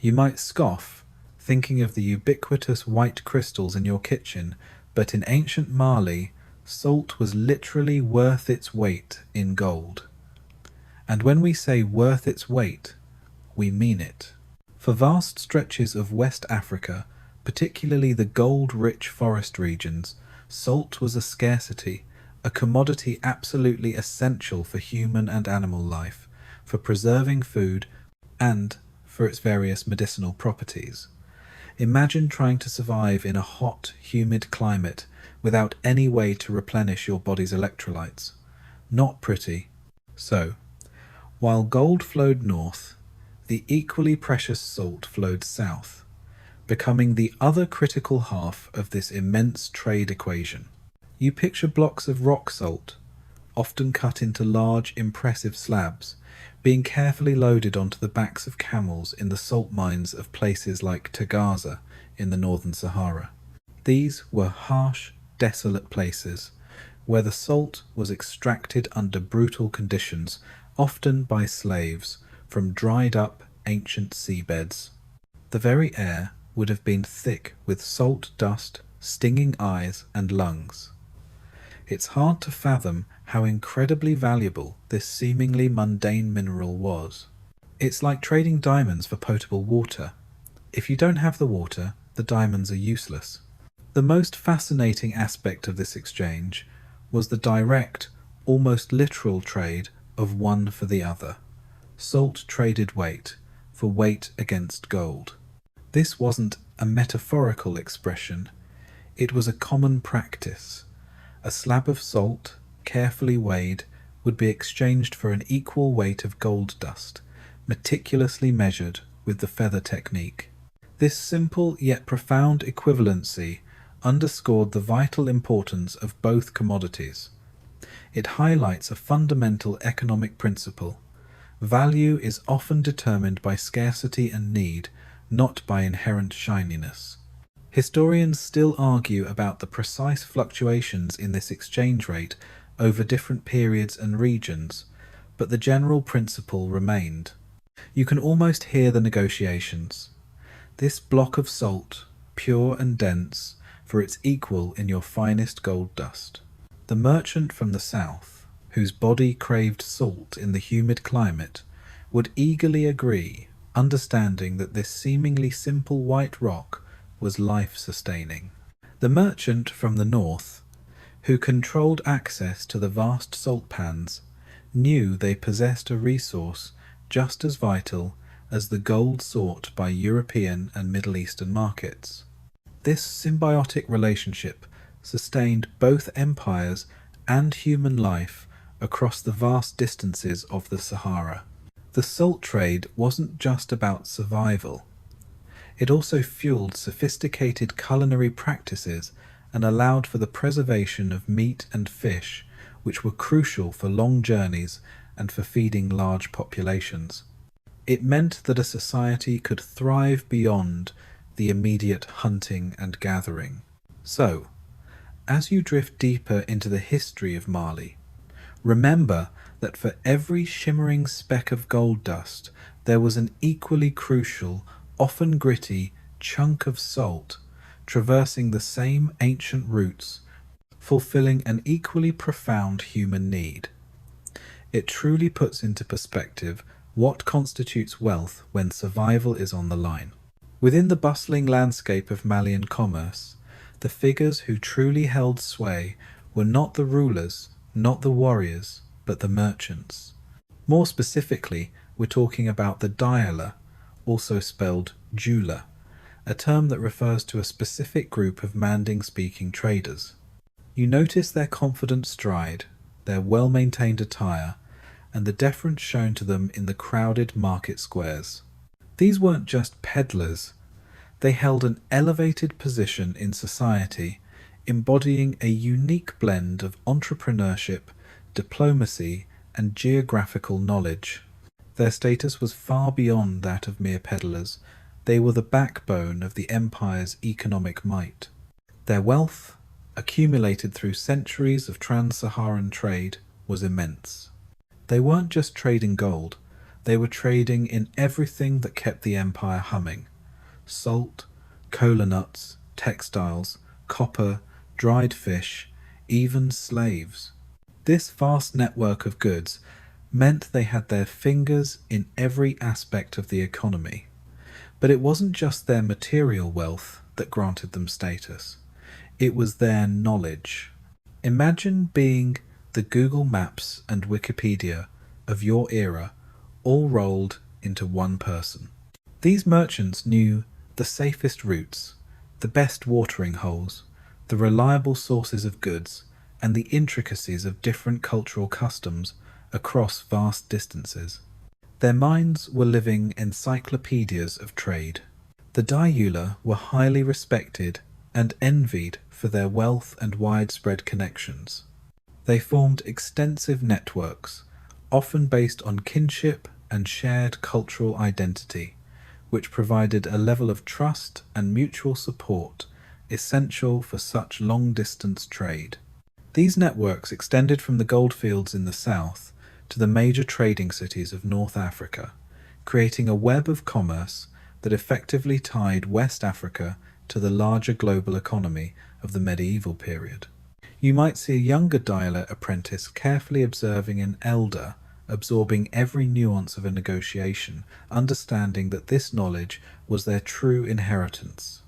You might scoff, thinking of the ubiquitous white crystals in your kitchen, but in ancient Mali, salt was literally worth its weight in gold. And when we say worth its weight, we mean it. For vast stretches of West Africa, particularly the gold-rich forest regions, salt was a scarcity, a commodity absolutely essential for human and animal life, for preserving food, and for its various medicinal properties. Imagine trying to survive in a hot, humid climate without any way to replenish your body's electrolytes. Not pretty. So, while gold flowed north, the equally precious salt flowed south, becoming the other critical half of this immense trade equation. You picture blocks of rock salt, often cut into large, impressive slabs, being carefully loaded onto the backs of camels in the salt mines of places like Tagaza in the northern Sahara. These were harsh, desolate places, where the salt was extracted under brutal conditions, often by slaves, from dried-up ancient seabeds. The very air would have been thick with salt dust, stinging eyes and lungs. It's hard to fathom how incredibly valuable this seemingly mundane mineral was. It's like trading diamonds for potable water. If you don't have the water, the diamonds are useless. The most fascinating aspect of this exchange was the direct, almost literal trade of one for the other. Salt traded weight for weight against gold. This wasn't a metaphorical expression, it was a common practice. A slab of salt, carefully weighed, would be exchanged for an equal weight of gold dust, meticulously measured with the feather technique. This simple yet profound equivalency underscored the vital importance of both commodities. It highlights a fundamental economic principle. Value is often determined by scarcity and need, not by inherent shininess. Historians still argue about the precise fluctuations in this exchange rate over different periods and regions, but the general principle remained. You can almost hear the negotiations. This block of salt, pure and dense, for its equal in your finest gold dust. The merchant from the south, whose body craved salt in the humid climate, would eagerly agree, understanding that this seemingly simple white rock was life-sustaining. The merchant from the north, who controlled access to the vast salt pans, knew they possessed a resource just as vital as the gold sought by European and Middle Eastern markets. This symbiotic relationship sustained both empires and human life across the vast distances of the Sahara. The salt trade wasn't just about survival. It also fueled sophisticated culinary practices and allowed for the preservation of meat and fish, which were crucial for long journeys and for feeding large populations. It meant that a society could thrive beyond the immediate hunting and gathering. So, as you drift deeper into the history of Mali, remember that for every shimmering speck of gold dust, there was an equally crucial, often gritty, chunk of salt traversing the same ancient routes, fulfilling an equally profound human need. It truly puts into perspective what constitutes wealth when survival is on the line. Within the bustling landscape of Malian commerce, the figures who truly held sway were not the rulers, not the warriors, but the merchants. More specifically, we're talking about the dialer, also spelled jeweler, a term that refers to a specific group of Manding-speaking traders. You notice their confident stride, their well-maintained attire, and the deference shown to them in the crowded market squares. These weren't just peddlers. They held an elevated position in society, embodying a unique blend of entrepreneurship, diplomacy, and geographical knowledge. Their status was far beyond that of mere peddlers. They were the backbone of the empire's economic might. Their wealth, accumulated through centuries of trans-Saharan trade, was immense. They weren't just trading gold, they were trading in everything that kept the empire humming. Salt, cola nuts, textiles, copper, dried fish, even slaves. This vast network of goods meant they had their fingers in every aspect of the economy. But it wasn't just their material wealth that granted them status. It was their knowledge. Imagine being the Google Maps and Wikipedia of your era, all rolled into one person. These merchants knew the safest routes, the best watering holes, the reliable sources of goods, and the intricacies of different cultural customs across vast distances. Their minds were living encyclopedias of trade. The Diula were highly respected and envied for their wealth and widespread connections. They formed extensive networks, often based on kinship and shared cultural identity, which provided a level of trust and mutual support essential for such long-distance trade. These networks extended from the goldfields in the south to the major trading cities of North Africa, creating a web of commerce that effectively tied West Africa to the larger global economy of the medieval period. You might see a younger dialer apprentice carefully observing an elder, absorbing every nuance of a negotiation, understanding that this knowledge was their true inheritance.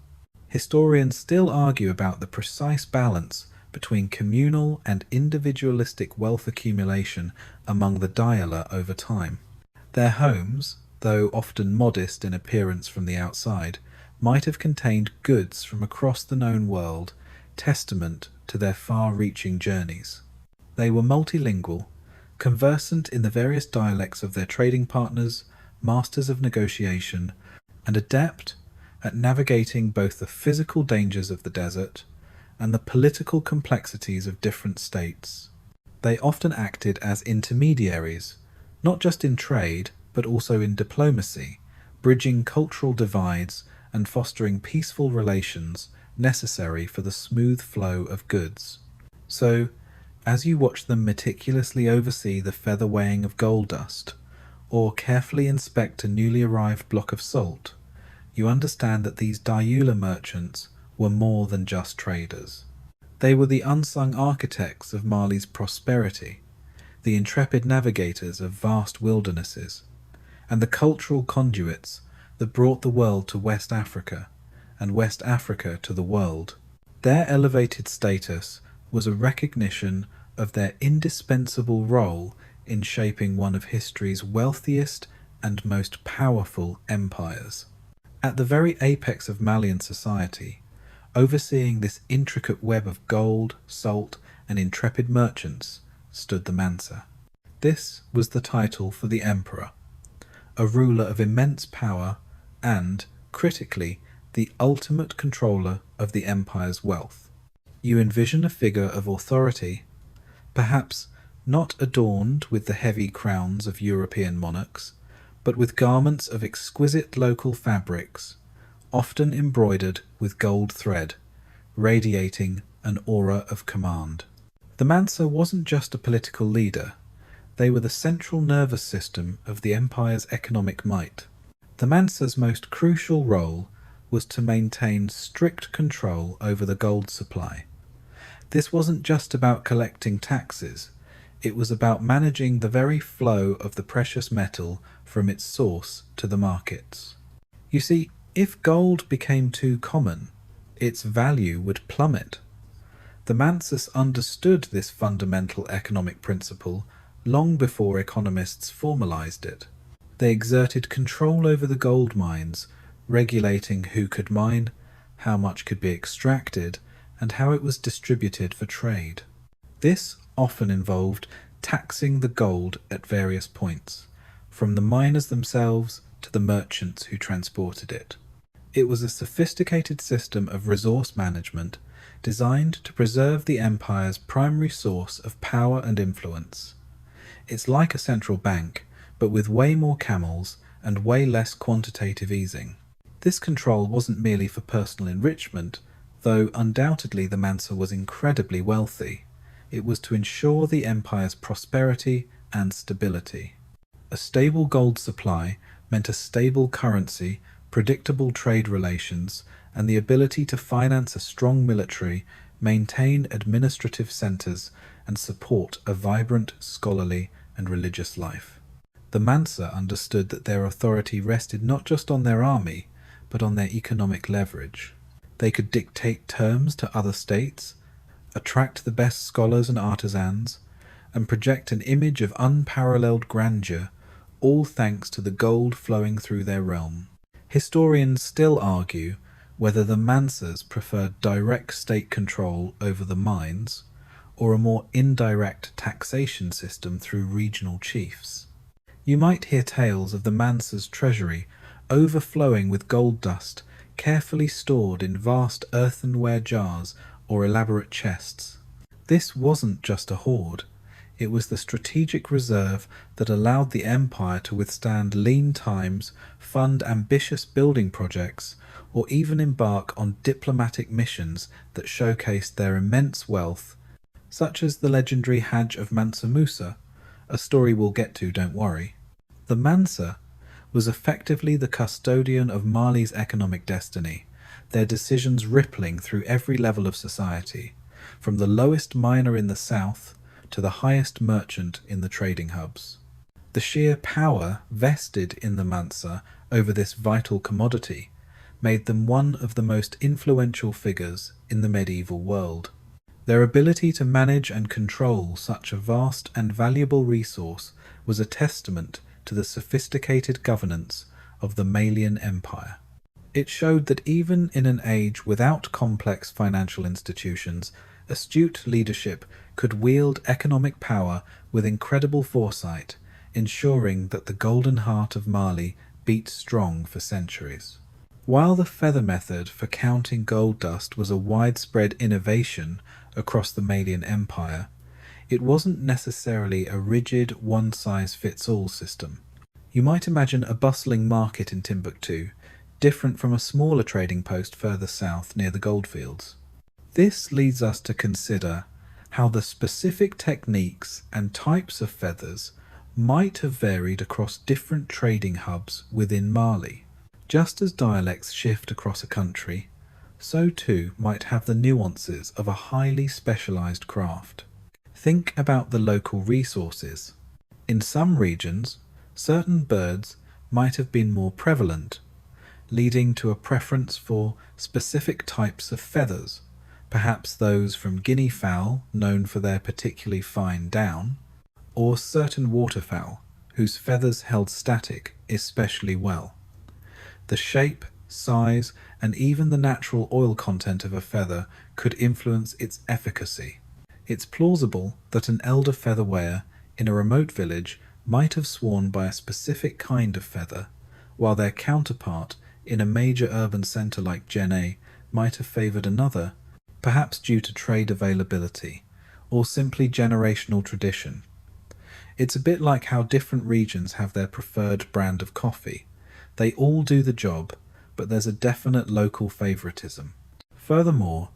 Historians still argue about the precise balance between communal and individualistic wealth accumulation among the dialer over time. Their homes, though often modest in appearance from the outside, might have contained goods from across the known world, testament to their far-reaching journeys. They were multilingual, conversant in the various dialects of their trading partners, masters of negotiation, and adept at navigating both the physical dangers of the desert and the political complexities of different states. They often acted as intermediaries, not just in trade, but also in diplomacy, bridging cultural divides and fostering peaceful relations necessary for the smooth flow of goods. So, as you watch them meticulously oversee the feather weighing of gold dust, or carefully inspect a newly arrived block of salt, you understand that these diula merchants were more than just traders. They were the unsung architects of Mali's prosperity, the intrepid navigators of vast wildernesses, and the cultural conduits that brought the world to West Africa, and West Africa to the world. Their elevated status was a recognition of their indispensable role in shaping one of history's wealthiest and most powerful empires. At the very apex of Malian society, overseeing this intricate web of gold, salt, and intrepid merchants, stood the Mansa. This was the title for the emperor, a ruler of immense power and, critically, the ultimate controller of the empire's wealth. You envision a figure of authority, perhaps not adorned with the heavy crowns of European monarchs, but with garments of exquisite local fabrics, often embroidered with gold thread, radiating an aura of command. The Mansa wasn't just a political leader, they were the central nervous system of the empire's economic might. The Mansa's most crucial role was to maintain strict control over the gold supply. This wasn't just about collecting taxes, it was about managing the very flow of the precious metal from its source to the markets. You see, if gold became too common, its value would plummet. The Mansas understood this fundamental economic principle long before economists formalized it. They exerted control over the gold mines, regulating who could mine, how much could be extracted, and how it was distributed for trade. This often involved taxing the gold at various points, from the miners themselves to the merchants who transported it. It was a sophisticated system of resource management designed to preserve the empire's primary source of power and influence. It's like a central bank, but with way more camels and way less quantitative easing. This control wasn't merely for personal enrichment, though undoubtedly the Mansa was incredibly wealthy. It was to ensure the empire's prosperity and stability. A stable gold supply meant a stable currency, predictable trade relations, and the ability to finance a strong military, maintain administrative centers, and support a vibrant, scholarly, and religious life. The Mansa understood that their authority rested not just on their army, but on their economic leverage. They could dictate terms to other states, attract the best scholars and artisans, and project an image of unparalleled grandeur, all thanks to the gold flowing through their realm. Historians still argue whether the Mansas preferred direct state control over the mines, or a more indirect taxation system through regional chiefs. You might hear tales of the Mansa's treasury overflowing with gold dust, carefully stored in vast earthenware jars or elaborate chests. This wasn't just a hoard, it was the strategic reserve that allowed the empire to withstand lean times, fund ambitious building projects, or even embark on diplomatic missions that showcased their immense wealth, such as the legendary Hajj of Mansa Musa, a story we'll get to, don't worry. The Mansa was effectively the custodian of Mali's economic destiny, their decisions rippling through every level of society, from the lowest miner in the south to the highest merchant in the trading hubs. The sheer power vested in the Mansa over this vital commodity made them one of the most influential figures in the medieval world. Their ability to manage and control such a vast and valuable resource was a testament to the sophisticated governance of the Malian Empire. It showed that even in an age without complex financial institutions, astute leadership could wield economic power with incredible foresight, ensuring that the golden heart of Mali beat strong for centuries. While the feather method for counting gold dust was a widespread innovation across the Malian Empire, It wasn't necessarily a rigid one-size-fits-all system. You might imagine a bustling market in Timbuktu, different from a smaller trading post further south near the goldfields. This leads us to consider how the specific techniques and types of feathers might have varied across different trading hubs within Mali. Just as dialects shift across a country, so too might have the nuances of a highly specialized craft. Think about the local resources. In some regions, certain birds might have been more prevalent, leading to a preference for specific types of feathers, perhaps those from guinea fowl known for their particularly fine down, or certain waterfowl whose feathers held static especially well. The shape, size, and even the natural oil content of a feather could influence its efficacy. It's plausible that an elder feather wearer in a remote village might have sworn by a specific kind of feather, while their counterpart in a major urban centre like Jenne might have favoured another, perhaps due to trade availability, or simply generational tradition. It's a bit like how different regions have their preferred brand of coffee. They all do the job, but there's a definite local favouritism. Furthermore,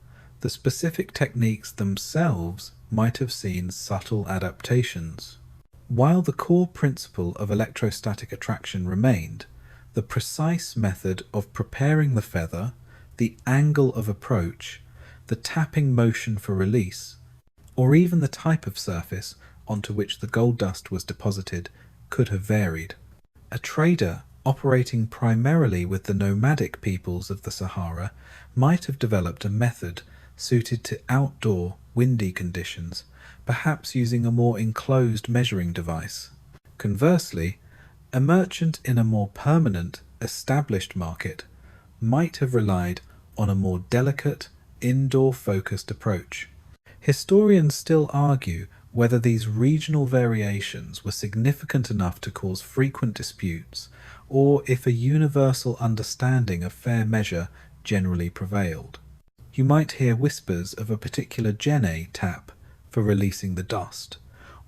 the specific techniques themselves might have seen subtle adaptations. While the core principle of electrostatic attraction remained, the precise method of preparing the feather, the angle of approach, the tapping motion for release, or even the type of surface onto which the gold dust was deposited could have varied. A trader operating primarily with the nomadic peoples of the Sahara might have developed a method suited to outdoor, windy conditions, perhaps using a more enclosed measuring device. Conversely, a merchant in a more permanent, established market might have relied on a more delicate, indoor-focused approach. Historians still argue whether these regional variations were significant enough to cause frequent disputes, or if a universal understanding of fair measure generally prevailed. You might hear whispers of a particular Jenne tap for releasing the dust,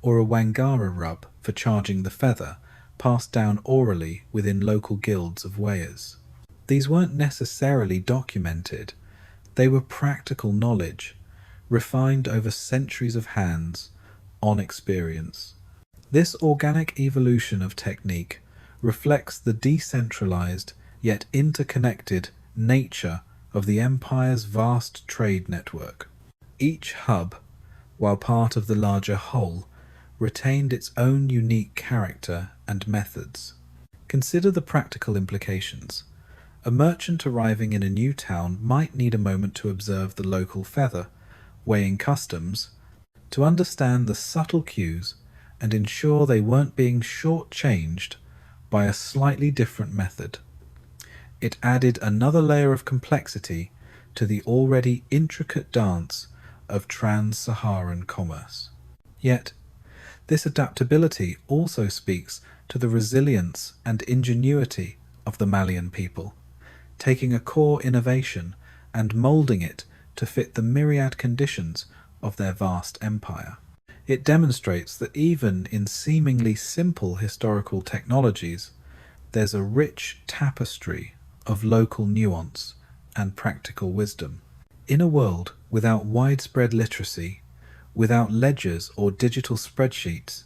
or a Wangara rub for charging the feather, passed down orally within local guilds of weighers. These weren't necessarily documented, they were practical knowledge, refined over centuries of hands, on experience. This organic evolution of technique reflects the decentralized yet interconnected nature of the empire's vast trade network. Each hub, while part of the larger whole, retained its own unique character and methods. Consider the practical implications. A merchant arriving in a new town might need a moment to observe the local feather, weighing customs, to understand the subtle cues and ensure they weren't being shortchanged by a slightly different method. It added another layer of complexity to the already intricate dance of trans-Saharan commerce. Yet, this adaptability also speaks to the resilience and ingenuity of the Malian people, taking a core innovation and moulding it to fit the myriad conditions of their vast empire. It demonstrates that even in seemingly simple historical technologies, there's a rich tapestry of local nuance and practical wisdom. In a world without widespread literacy, without ledgers or digital spreadsheets,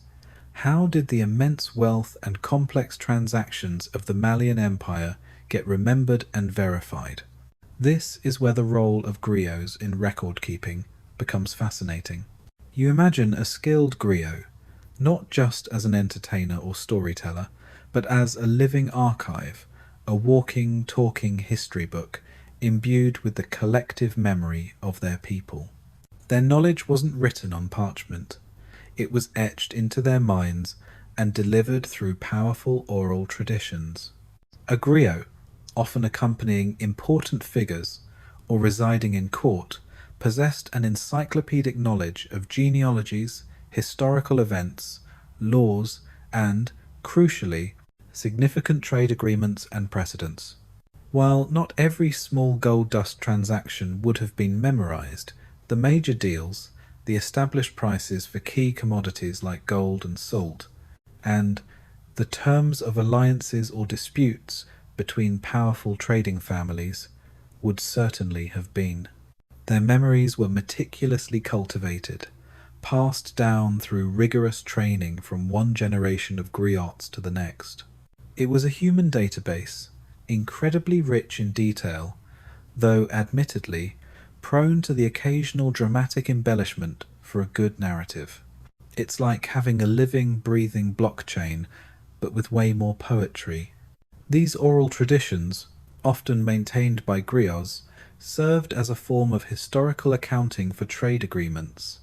how did the immense wealth and complex transactions of the Malian Empire get remembered and verified? This is where the role of griots in record-keeping becomes fascinating. You imagine a skilled griot, not just as an entertainer or storyteller, but as a living archive, a walking, talking history book imbued with the collective memory of their people. Their knowledge wasn't written on parchment. It was etched into their minds and delivered through powerful oral traditions. A griot, often accompanying important figures or residing in court, possessed an encyclopedic knowledge of genealogies, historical events, laws, and, crucially, significant trade agreements and precedents. While not every small gold dust transaction would have been memorized, the major deals, the established prices for key commodities like gold and salt, and the terms of alliances or disputes between powerful trading families would certainly have been. Their memories were meticulously cultivated, passed down through rigorous training from one generation of griots to the next. It was a human database, incredibly rich in detail, though admittedly prone to the occasional dramatic embellishment for a good narrative. It's like having a living, breathing blockchain, but with way more poetry. These oral traditions, often maintained by griots, served as a form of historical accounting for trade agreements.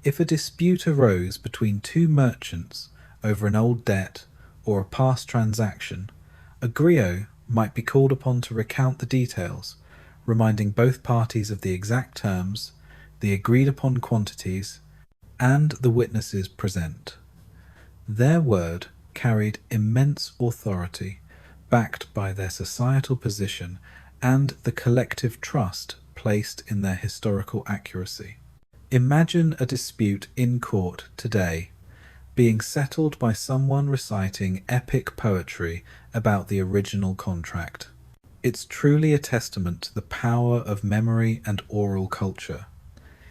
If a dispute arose between two merchants over an old debt or a past transaction, a griot might be called upon to recount the details, reminding both parties of the exact terms, the agreed upon quantities, and the witnesses present. Their word carried immense authority, backed by their societal position and the collective trust placed in their historical accuracy. Imagine a dispute in court today being settled by someone reciting epic poetry about the original contract. It's truly a testament to the power of memory and oral culture.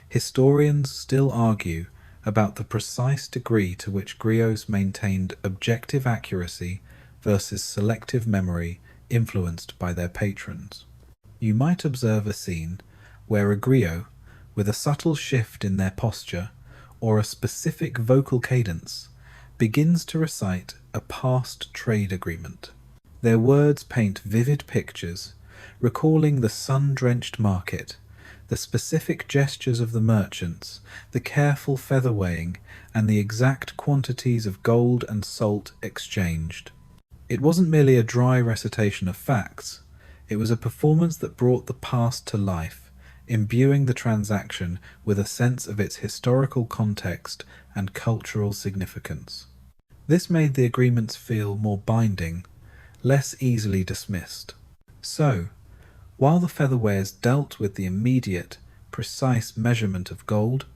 Historians still argue about the precise degree to which griots maintained objective accuracy versus selective memory influenced by their patrons. You might observe a scene where a griot, with a subtle shift in their posture or a specific vocal cadence, begins to recite a past trade agreement. Their words paint vivid pictures, recalling the sun-drenched market, the specific gestures of the merchants, the careful feather weighing, and the exact quantities of gold and salt exchanged. It wasn't merely a dry recitation of facts, it was a performance that brought the past to life, imbuing the transaction with a sense of its historical context and cultural significance. This made the agreements feel more binding, less easily dismissed. So, while the featherweighers dealt with the immediate, precise measurement of gold,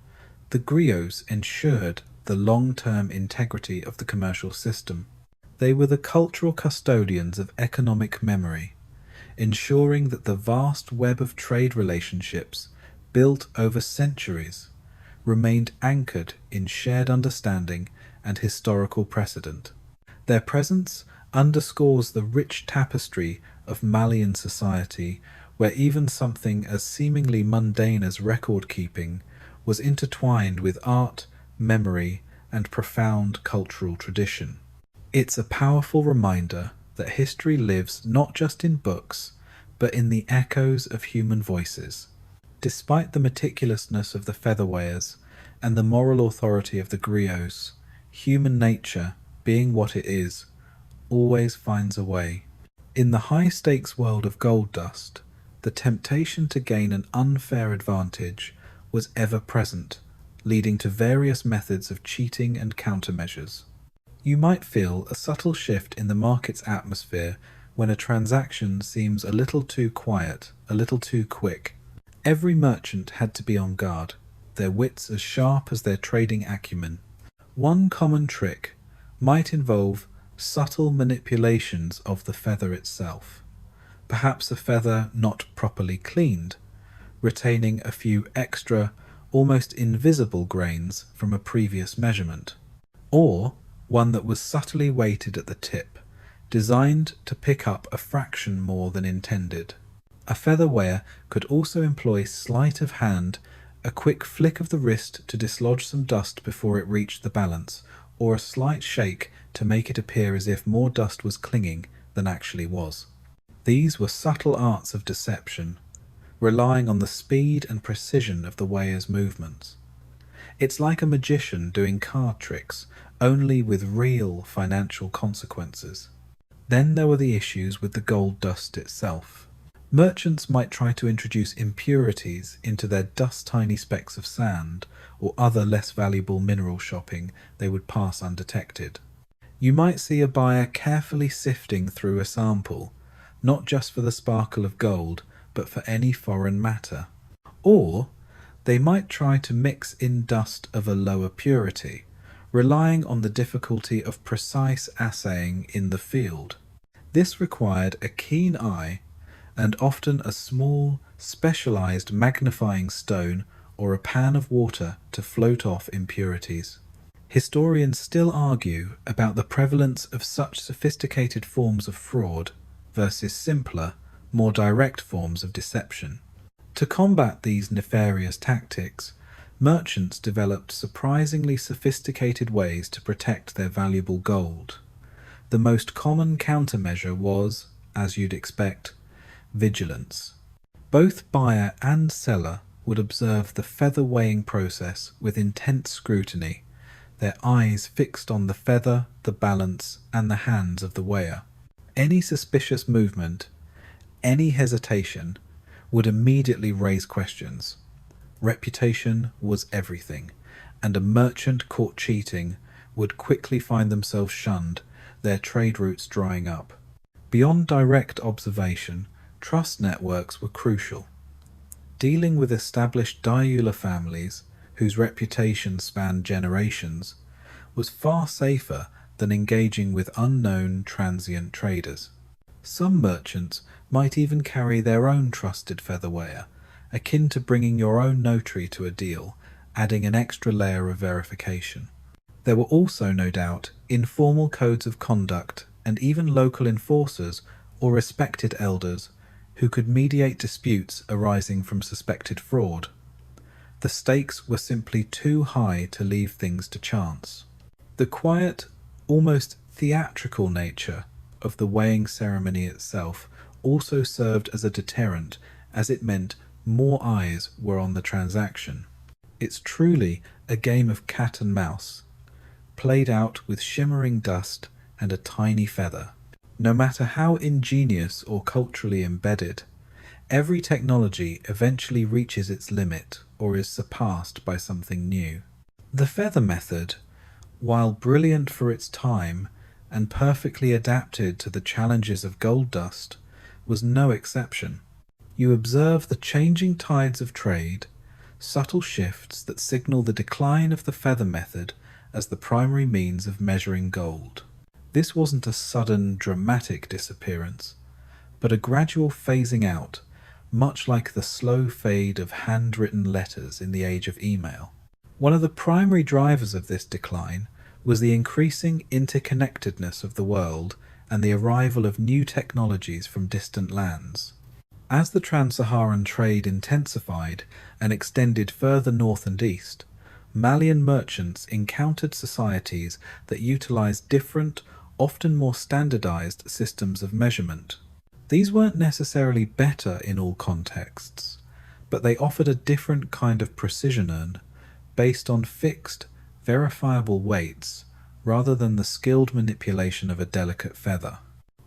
the griots ensured the long-term integrity of the commercial system. They were the cultural custodians of economic memory, ensuring that the vast web of trade relationships, built over centuries, remained anchored in shared understanding and historical precedent. Their presence underscores the rich tapestry of Malian society, where even something as seemingly mundane as record-keeping was intertwined with art, memory, and profound cultural tradition. It's a powerful reminder that history lives not just in books, but in the echoes of human voices. Despite the meticulousness of the featherweighers and the moral authority of the griots, human nature, being what it is, always finds a way. In the high-stakes world of gold dust, the temptation to gain an unfair advantage was ever present, leading to various methods of cheating and countermeasures. You might feel a subtle shift in the market's atmosphere when a transaction seems a little too quiet, a little too quick. Every merchant had to be on guard, their wits as sharp as their trading acumen. One common trick might involve subtle manipulations of the feather itself. Perhaps a feather not properly cleaned, retaining a few extra, almost invisible grains from a previous measurement. Or one that was subtly weighted at the tip, designed to pick up a fraction more than intended. A featherweighter could also employ sleight of hand, a quick flick of the wrist to dislodge some dust before it reached the balance, or a slight shake to make it appear as if more dust was clinging than actually was. These were subtle arts of deception, relying on the speed and precision of the weigher's movements. It's like a magician doing card tricks, only with real financial consequences. Then there were the issues with the gold dust itself. Merchants might try to introduce impurities into their dust-tiny specks of sand or other less valuable mineral shopping they would pass undetected. You might see a buyer carefully sifting through a sample, not just for the sparkle of gold, but for any foreign matter. Or They might try to mix in dust of a lower purity, relying on the difficulty of precise assaying in the field. This required a keen eye and often a small, specialized magnifying stone or a pan of water to float off impurities. Historians still argue about the prevalence of such sophisticated forms of fraud versus simpler, more direct forms of deception. To combat these nefarious tactics, merchants developed surprisingly sophisticated ways to protect their valuable gold. The most common countermeasure was, as you'd expect, vigilance. Both buyer and seller would observe the feather weighing process with intense scrutiny, their eyes fixed on the feather, the balance, and the hands of the weigher. Any suspicious movement, any hesitation, would immediately raise questions. Reputation was everything, and a merchant caught cheating would quickly find themselves shunned, their trade routes drying up. Beyond direct observation, trust networks were crucial. Dealing with established diular families, whose reputation spanned generations, was far safer than engaging with unknown transient traders. Some merchants might even carry their own trusted featherweigher, akin to bringing your own notary to a deal, adding an extra layer of verification. There were also, no doubt, informal codes of conduct and even local enforcers or respected elders who could mediate disputes arising from suspected fraud. The stakes were simply too high to leave things to chance. The quiet, almost theatrical nature of the weighing ceremony itself also served as a deterrent, as it meant more eyes were on the transaction. It's truly a game of cat and mouse, played out with shimmering dust and a tiny feather. No matter how ingenious or culturally embedded, every technology eventually reaches its limit or is surpassed by something new. The feather method, while brilliant for its time and perfectly adapted to the challenges of gold dust, was no exception. You observe the changing tides of trade, subtle shifts that signal the decline of the feather method as the primary means of measuring gold. This wasn't a sudden, dramatic disappearance, but a gradual phasing out, much like the slow fade of handwritten letters in the age of email. One of the primary drivers of this decline was the increasing interconnectedness of the world and the arrival of new technologies from distant lands. As the trans-Saharan trade intensified and extended further north and east, Malian merchants encountered societies that utilized different, often more standardized systems of measurement. These weren't necessarily better in all contexts, but they offered a different kind of precision based on fixed, verifiable weights rather than the skilled manipulation of a delicate feather.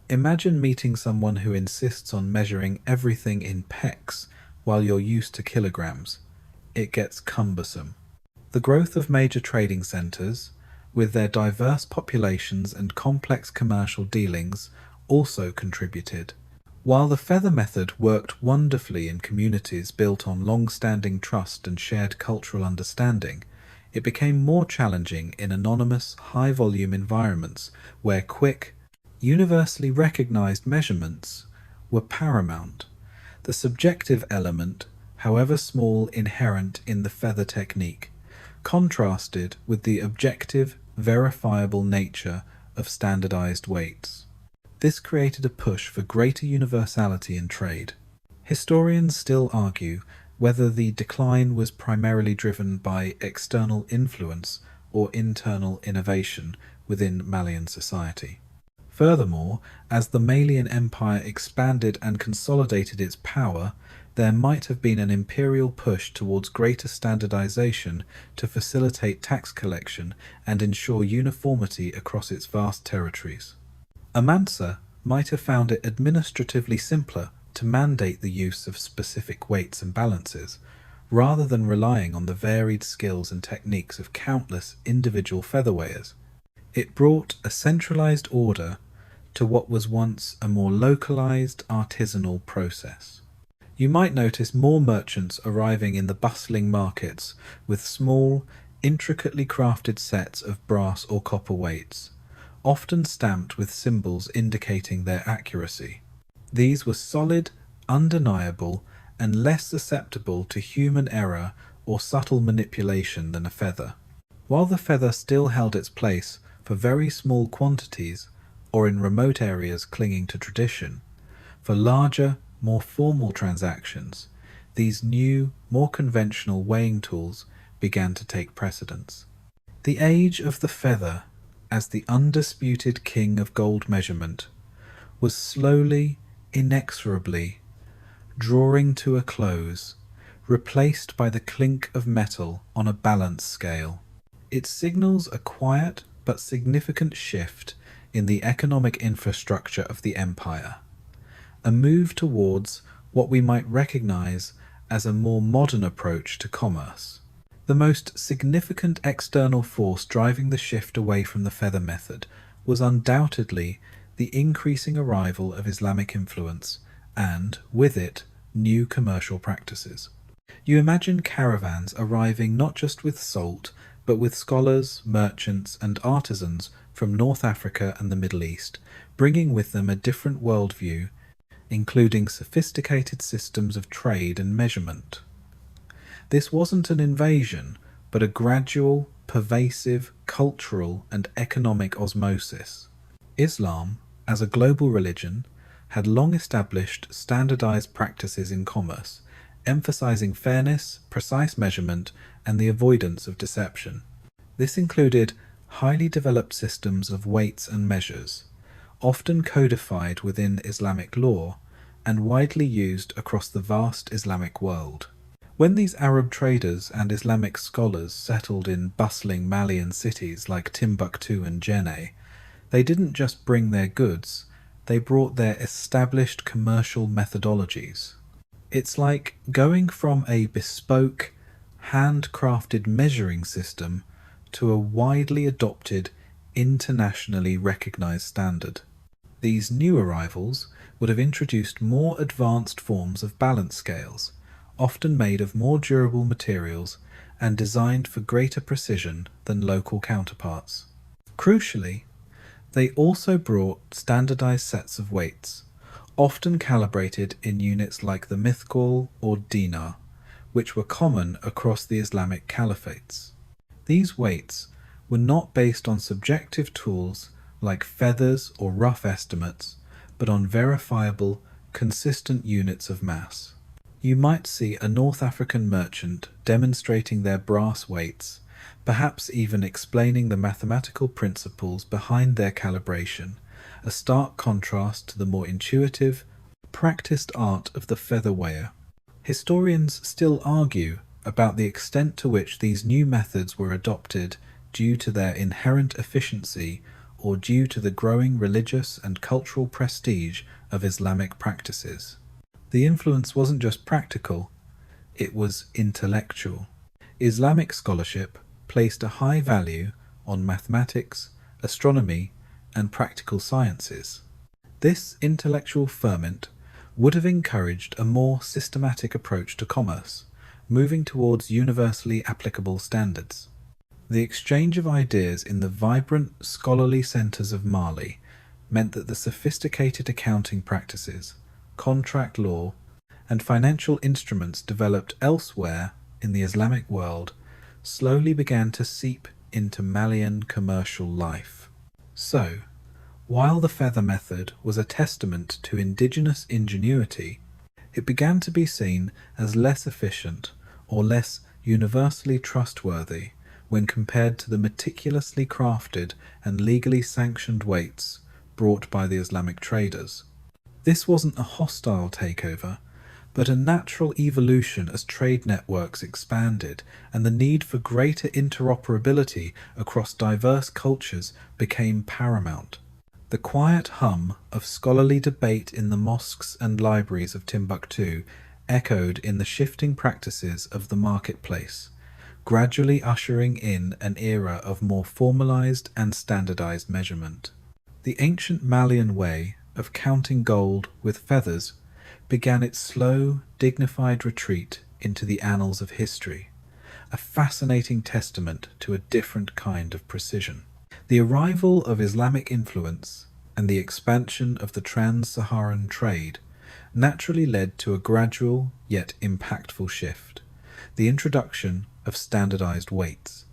Imagine meeting someone who insists on measuring everything in pecks while you're used to kilograms. It gets cumbersome. The growth of major trading centers, with their diverse populations and complex commercial dealings, also contributed. While the feather method worked wonderfully in communities built on long-standing trust and shared cultural understanding, it became more challenging in anonymous, high-volume environments where quick, universally recognized measurements were paramount. The subjective element, however small, inherent in the feather technique, contrasted with the objective, verifiable nature of standardized weights. This created a push for greater universality in trade. Historians still argue whether the decline was primarily driven by external influence or internal innovation within Malian society. Furthermore, as the Malian Empire expanded and consolidated its power, there might have been an imperial push towards greater standardization to facilitate tax collection and ensure uniformity across its vast territories. Amansa might have found it administratively simpler to mandate the use of specific weights and balances, rather than relying on the varied skills and techniques of countless individual featherweighers. It brought a centralized order to what was once a more localized artisanal process. You might notice more merchants arriving in the bustling markets with small, intricately crafted sets of brass or copper weights, often stamped with symbols indicating their accuracy. These were solid, undeniable, and less susceptible to human error or subtle manipulation than a feather. While the feather still held its place for very small quantities or in remote areas clinging to tradition, for larger, more formal transactions, these new, more conventional weighing tools began to take precedence. The age of the feather, as the undisputed king of gold measurement, was slowly, inexorably drawing to a close, replaced by the clink of metal on a balance scale. It signals a quiet but significant shift in the economic infrastructure of the empire, a move towards what we might recognize as a more modern approach to commerce. The most significant external force driving the shift away from the feather method was undoubtedly the increasing arrival of Islamic influence and, with it, new commercial practices. You imagine caravans arriving not just with salt, but with scholars, merchants, and artisans from North Africa and the Middle East, bringing with them a different worldview, including sophisticated systems of trade and measurement. This wasn't an invasion, but a gradual, pervasive cultural and economic osmosis. Islam, as a global religion, had long established standardized practices in commerce, emphasizing fairness, precise measurement, and the avoidance of deception. This included highly developed systems of weights and measures, often codified within Islamic law and widely used across the vast Islamic world. When these Arab traders and Islamic scholars settled in bustling Malian cities like Timbuktu and Jenne, they didn't just bring their goods, they brought their established commercial methodologies. It's like going from a bespoke, handcrafted measuring system to a widely adopted, internationally recognized standard. These new arrivals would have introduced more advanced forms of balance scales, often made of more durable materials and designed for greater precision than local counterparts. Crucially, they also brought standardized sets of weights, often calibrated in units like the mithqal or dinar, which were common across the Islamic caliphates. These weights were not based on subjective tools like feathers or rough estimates, but on verifiable, consistent units of mass. You might see a North African merchant demonstrating their brass weights, perhaps even explaining the mathematical principles behind their calibration, a stark contrast to the more intuitive, practiced art of the feather weigher. Historians still argue about the extent to which these new methods were adopted due to their inherent efficiency or due to the growing religious and cultural prestige of Islamic practices. The influence wasn't just practical, it was intellectual. Islamic scholarship placed a high value on mathematics, astronomy, and practical sciences. This intellectual ferment would have encouraged a more systematic approach to commerce, moving towards universally applicable standards. The exchange of ideas in the vibrant scholarly centers of Mali meant that the sophisticated accounting practices, contract law, and financial instruments developed elsewhere in the Islamic world slowly began to seep into Malian commercial life. So, while the feather method was a testament to indigenous ingenuity, it began to be seen as less efficient or less universally trustworthy when compared to the meticulously crafted and legally sanctioned weights brought by the Islamic traders. This wasn't a hostile takeover, but a natural evolution as trade networks expanded and the need for greater interoperability across diverse cultures became paramount. The quiet hum of scholarly debate in the mosques and libraries of Timbuktu echoed in the shifting practices of the marketplace, gradually ushering in an era of more formalized and standardized measurement. The ancient Malian way of counting gold with feathers began its slow, dignified retreat into the annals of history, a fascinating testament to a different kind of precision. The arrival of Islamic influence and the expansion of the trans-Saharan trade naturally led to a gradual yet impactful shift, the introduction of standardized weights.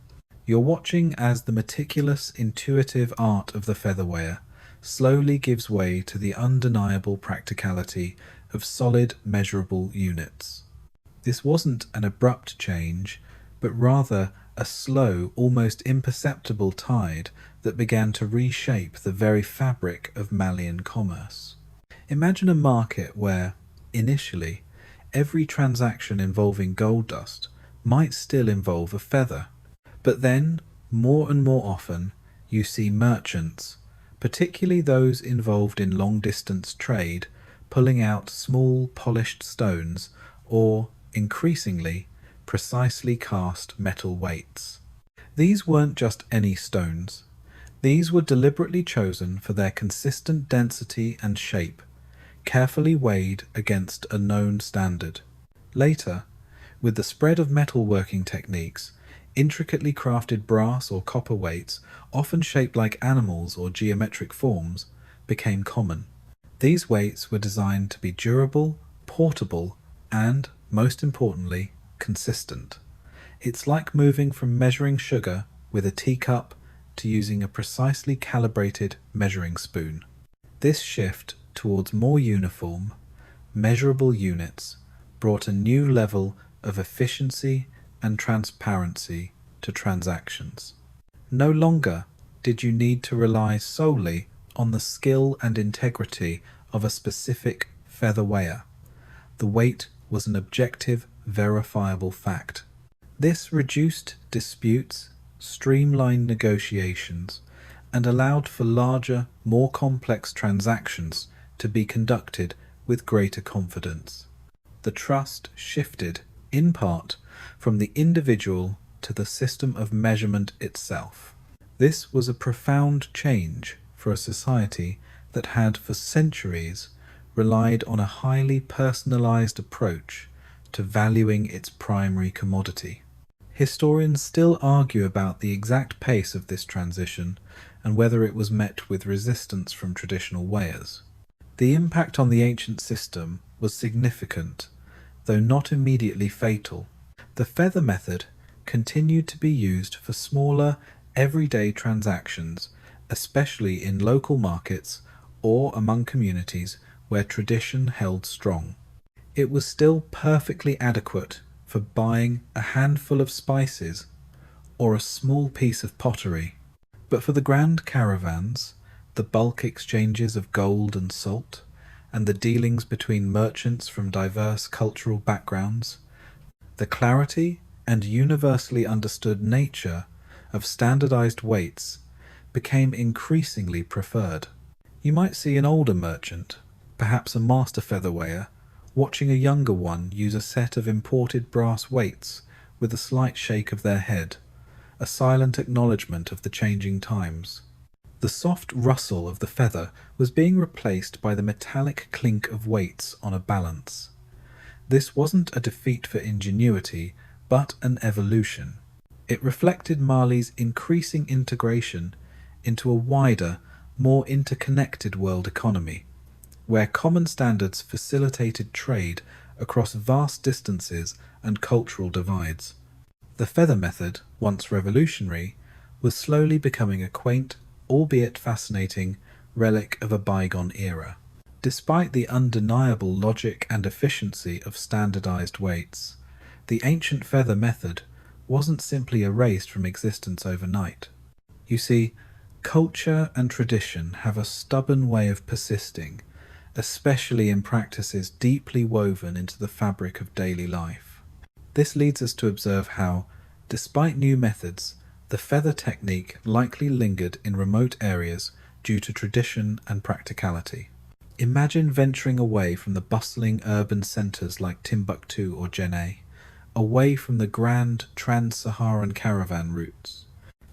You're watching as the meticulous, intuitive art of the featherweigher slowly gives way to the undeniable practicality of solid, measurable units. This wasn't an abrupt change, but rather a slow, almost imperceptible tide that began to reshape the very fabric of Malian commerce. Imagine a market where, initially, every transaction involving gold dust might still involve a feather, but then, more and more often, you see merchants, particularly those involved in long-distance trade, pulling out small polished stones or, increasingly, precisely cast metal weights. These weren't just any stones. These were deliberately chosen for their consistent density and shape, carefully weighed against a known standard. Later, with the spread of metalworking techniques, intricately crafted brass or copper weights, often shaped like animals or geometric forms, became common. These weights were designed to be durable, portable, and, most importantly, consistent. It's like moving from measuring sugar with a teacup to using a precisely calibrated measuring spoon. This shift towards more uniform, measurable units brought a new level of efficiency and transparency to transactions. No longer did you need to rely solely on the skill and integrity of a specific feather weigher. The weight was an objective, verifiable fact. This reduced disputes, streamlined negotiations, and allowed for larger, more complex transactions to be conducted with greater confidence. The trust shifted, in part, from the individual to the system of measurement itself. This was a profound change for a society that had for centuries relied on a highly personalized approach to valuing its primary commodity. Historians still argue about the exact pace of this transition and whether it was met with resistance from traditional weighers. The impact on the ancient system was significant, though not immediately fatal. The feather method continued to be used for smaller, everyday transactions, especially in local markets or among communities where tradition held strong. It was still perfectly adequate for buying a handful of spices or a small piece of pottery, but for the grand caravans, the bulk exchanges of gold and salt, and the dealings between merchants from diverse cultural backgrounds, the clarity and universally understood nature of standardized weights became increasingly preferred. You might see an older merchant, perhaps a master featherweigher, watching a younger one use a set of imported brass weights with a slight shake of their head, a silent acknowledgement of the changing times. The soft rustle of the feather was being replaced by the metallic clink of weights on a balance. This wasn't a defeat for ingenuity, but an evolution. It reflected Mali's increasing integration into a wider, more interconnected world economy, where common standards facilitated trade across vast distances and cultural divides. The feather method, once revolutionary, was slowly becoming a quaint, albeit fascinating, relic of a bygone era. Despite the undeniable logic and efficiency of standardized weights, the ancient feather method wasn't simply erased from existence overnight. You see, culture and tradition have a stubborn way of persisting, especially in practices deeply woven into the fabric of daily life. This leads us to observe how, despite new methods, the feather technique likely lingered in remote areas due to tradition and practicality. Imagine venturing away from the bustling urban centres like Timbuktu or Jenne, away from the grand trans-Saharan caravan routes.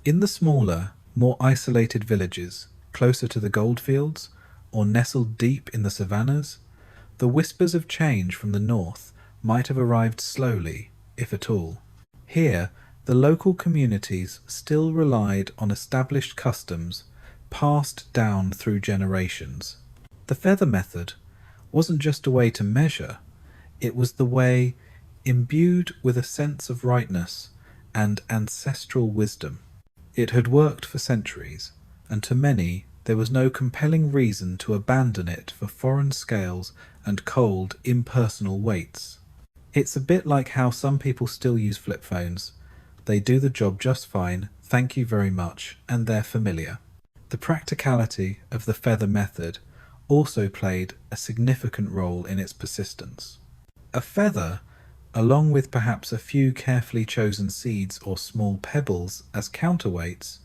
In the smaller, more isolated villages, closer to the goldfields, or nestled deep in the savannas, The whispers of change from the north might have arrived slowly, if at all. Here, the local communities still relied on established customs passed down through generations. The feather method wasn't just a way to measure, it was the way imbued with a sense of rightness and ancestral wisdom. It had worked for centuries, and to many there was no compelling reason to abandon it for foreign scales and cold, impersonal weights. It's a bit like how some people still use flip phones. They do the job just fine, thank you very much, and they're familiar. The practicality of the feather method also played a significant role in its persistence. A feather, along with perhaps a few carefully chosen seeds or small pebbles as counterweights,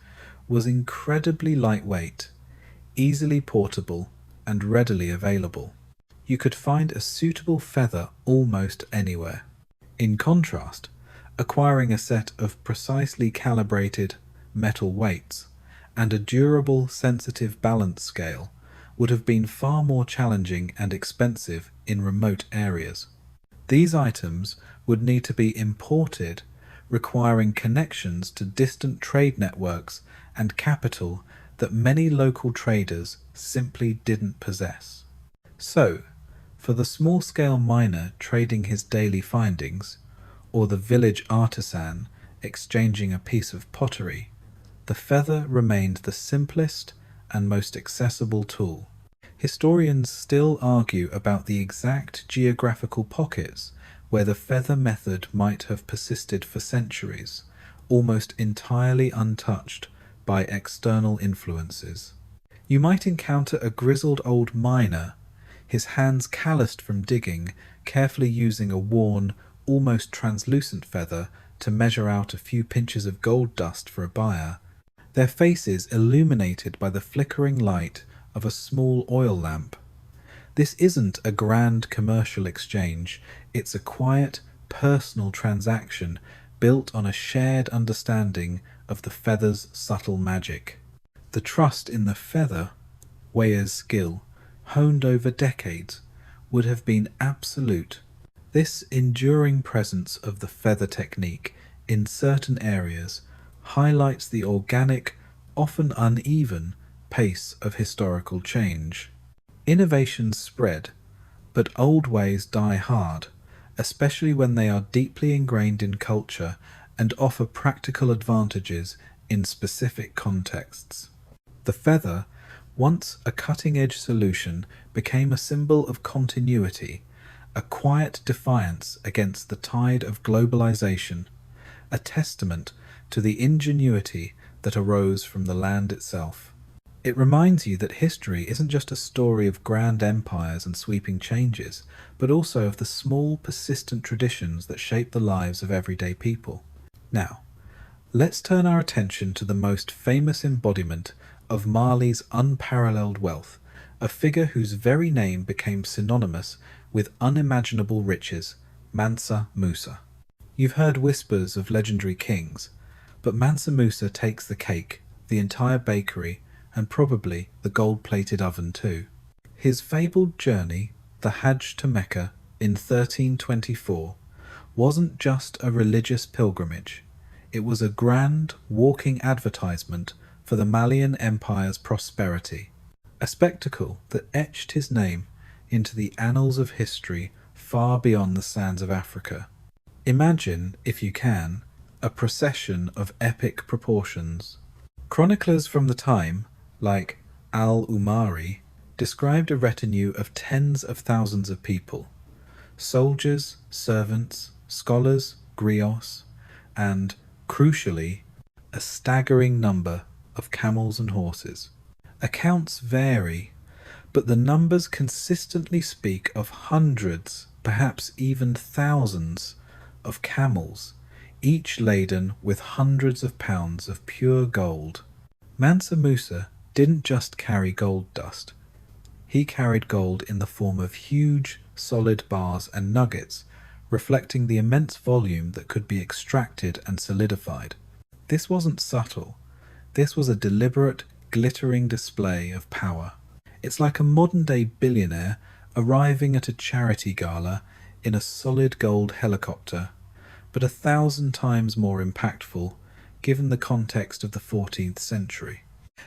was incredibly lightweight, easily portable, and readily available. You could find a suitable feather almost anywhere. In contrast, acquiring a set of precisely calibrated metal weights and a durable, sensitive balance scale would have been far more challenging and expensive in remote areas. These items would need to be imported, requiring connections to distant trade networks and capital that many local traders simply didn't possess. So, for the small-scale miner trading his daily findings, or the village artisan exchanging a piece of pottery, the feather remained the simplest and most accessible tool. Historians still argue about the exact geographical pockets where the feather method might have persisted for centuries, almost entirely untouched by external influences. You might encounter a grizzled old miner, his hands calloused from digging, carefully using a worn, almost translucent feather to measure out a few pinches of gold dust for a buyer, their faces illuminated by the flickering light of a small oil lamp. This isn't a grand commercial exchange, it's a quiet, personal transaction built on a shared understanding of the feather's subtle magic. The trust in the feather, weigher's skill, honed over decades, would have been absolute. This enduring presence of the feather technique in certain areas highlights the organic, often uneven, pace of historical change. Innovations spread, but old ways die hard, especially when they are deeply ingrained in culture and offer practical advantages in specific contexts. The feather, once a cutting-edge solution, became a symbol of continuity, a quiet defiance against the tide of globalization, a testament to the ingenuity that arose from the land itself. It reminds you that history isn't just a story of grand empires and sweeping changes, but also of the small, persistent traditions that shape the lives of everyday people. Now, let's turn our attention to the most famous embodiment of Mali's unparalleled wealth, a figure whose very name became synonymous with unimaginable riches, Mansa Musa. You've heard whispers of legendary kings, but Mansa Musa takes the cake, the entire bakery, and probably the gold-plated oven too. His fabled journey, the Hajj to Mecca in 1324, wasn't just a religious pilgrimage. It was a grand, walking advertisement for the Malian Empire's prosperity, a spectacle that etched his name into the annals of history far beyond the sands of Africa. Imagine, if you can, a procession of epic proportions. Chroniclers from the time, like Al-Umari, described a retinue of tens of thousands of people: soldiers, servants, scholars, griots, and, crucially, a staggering number of camels and horses. Accounts vary, but the numbers consistently speak of hundreds, perhaps even thousands, of camels, each laden with hundreds of pounds of pure gold. Mansa Musa didn't just carry gold dust. He carried gold in the form of huge, solid bars and nuggets, reflecting the immense volume that could be extracted and solidified. This wasn't subtle. This was a deliberate, glittering display of power. It's like a modern-day billionaire arriving at a charity gala in a solid gold helicopter, but 1,000 times more impactful given the context of the 14th century.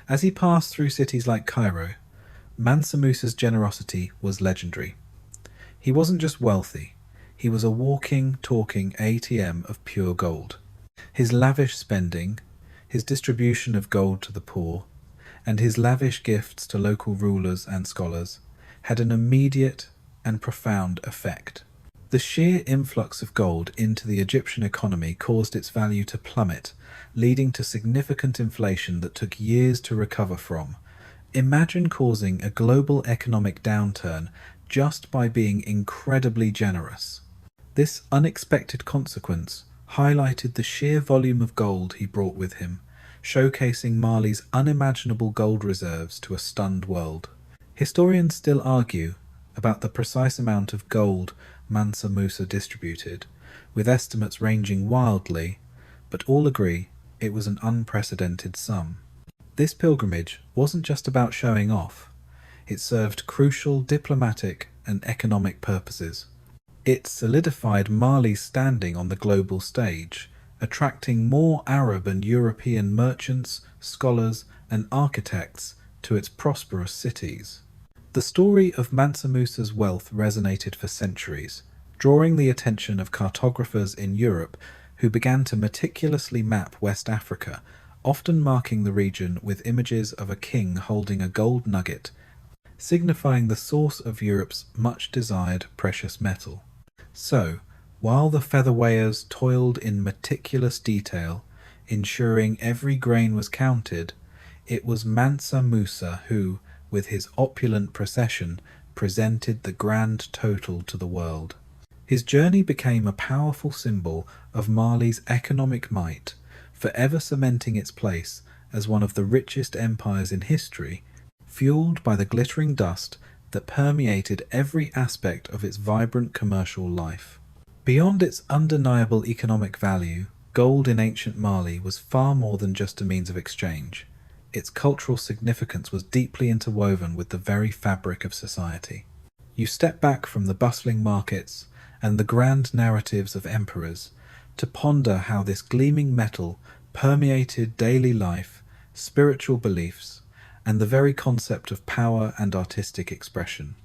As he passed through cities like Cairo, Mansa Musa's generosity was legendary. He wasn't just wealthy, he was a walking, talking ATM of pure gold. His lavish spending, his distribution of gold to the poor, and his lavish gifts to local rulers and scholars had an immediate and profound effect. The sheer influx of gold into the Egyptian economy caused its value to plummet, leading to significant inflation that took years to recover from. Imagine causing a global economic downturn just by being incredibly generous. This unexpected consequence highlighted the sheer volume of gold he brought with him, showcasing Mali's unimaginable gold reserves to a stunned world. Historians still argue about the precise amount of gold Mansa Musa distributed, with estimates ranging wildly, but all agree it was an unprecedented sum. This pilgrimage wasn't just about showing off, it served crucial diplomatic and economic purposes. It solidified Mali's standing on the global stage, attracting more Arab and European merchants, scholars, and architects to its prosperous cities. The story of Mansa Musa's wealth resonated for centuries, drawing the attention of cartographers in Europe who began to meticulously map West Africa, often marking the region with images of a king holding a gold nugget, signifying the source of Europe's much-desired precious metal. So, while the featherweighers toiled in meticulous detail, ensuring every grain was counted, it was Mansa Musa who, with his opulent procession, presented the grand total to the world. His journey became a powerful symbol of Mali's economic might, forever cementing its place as one of the richest empires in history, fueled by the glittering dust that permeated every aspect of its vibrant commercial life. Beyond its undeniable economic value, gold in ancient Mali was far more than just a means of exchange. Its cultural significance was deeply interwoven with the very fabric of society. You step back from the bustling markets and the grand narratives of emperors to ponder how this gleaming metal permeated daily life, spiritual beliefs, and the very concept of power and artistic expression.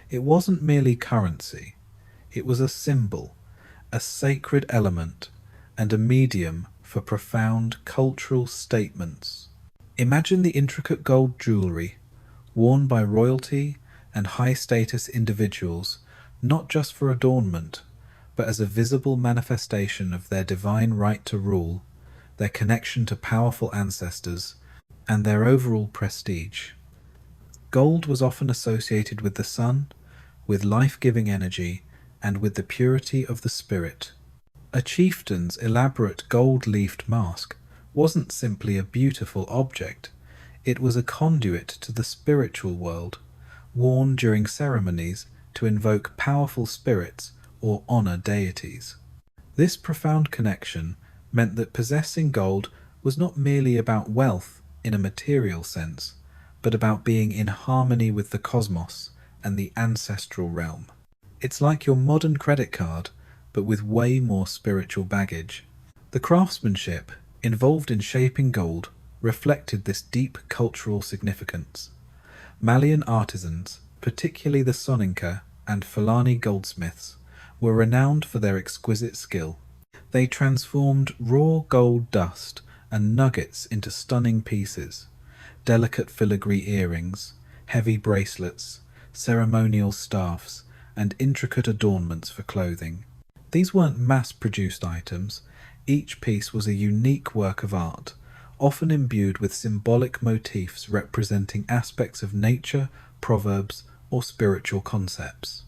It wasn't merely currency, it was a symbol, a sacred element, and a medium for profound cultural statements. Imagine the intricate gold jewellery worn by royalty and high-status individuals, not just for adornment, but as a visible manifestation of their divine right to rule, their connection to powerful ancestors, and their overall prestige. Gold was often associated with the sun, with life-giving energy, and with the purity of the spirit. A chieftain's elaborate gold-leafed mask wasn't simply a beautiful object, it was a conduit to the spiritual world, worn during ceremonies to invoke powerful spirits or honor deities. This profound connection meant that possessing gold was not merely about wealth in a material sense, but about being in harmony with the cosmos and the ancestral realm. It's like your modern credit card, but with way more spiritual baggage. The craftsmanship involved in shaping gold reflected this deep cultural significance. Malian artisans, particularly the Soninka and Fulani goldsmiths, were renowned for their exquisite skill. They transformed raw gold dust and nuggets into stunning pieces, delicate filigree earrings, heavy bracelets, ceremonial staffs, and intricate adornments for clothing. These weren't mass-produced items. Each piece was a unique work of art, often imbued with symbolic motifs representing aspects of nature, proverbs, or spiritual concepts.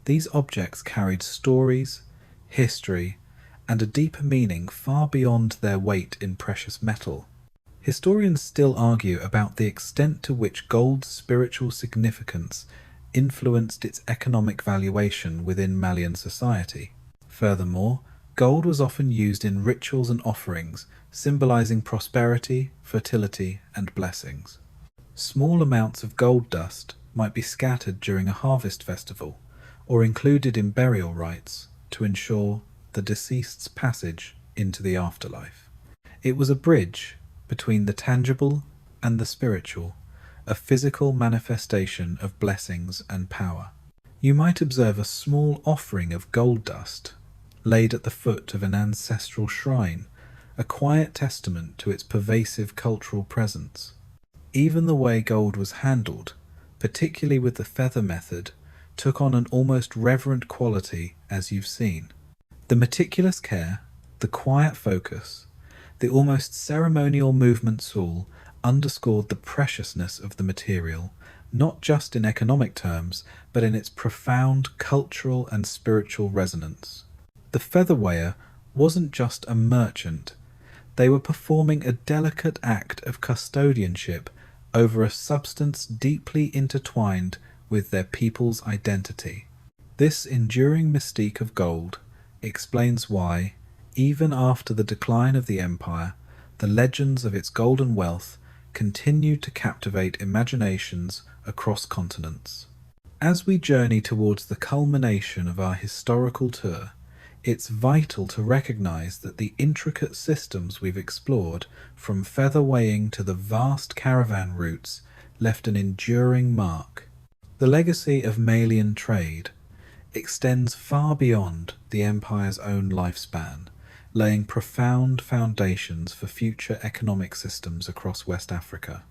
These objects carried stories, history, and a deeper meaning far beyond their weight in precious metal. Historians still argue about the extent to which gold's spiritual significance influenced its economic valuation within Malian society. Furthermore, gold was often used in rituals and offerings, symbolizing prosperity, fertility, and blessings. Small amounts of gold dust, might be scattered during a harvest festival or included in burial rites to ensure the deceased's passage into the afterlife. It was a bridge between the tangible and the spiritual, a physical manifestation of blessings and power. You might observe a small offering of gold dust laid at the foot of an ancestral shrine, a quiet testament to its pervasive cultural presence. Even the way gold was handled, particularly with the feather method, took on an almost reverent quality, as you've seen. The meticulous care, the quiet focus, the almost ceremonial movements all underscored the preciousness of the material, not just in economic terms, but in its profound cultural and spiritual resonance. The featherweigher wasn't just a merchant. They were performing a delicate act of custodianship over a substance deeply intertwined with their people's identity. This enduring mystique of gold explains why, even after the decline of the empire, the legends of its golden wealth continued to captivate imaginations across continents. As we journey towards the culmination of our historical tour, it's vital to recognize that the intricate systems we've explored, from feather weighing to the vast caravan routes, left an enduring mark. The legacy of Malian trade extends far beyond the empire's own lifespan, laying profound foundations for future economic systems across West Africa.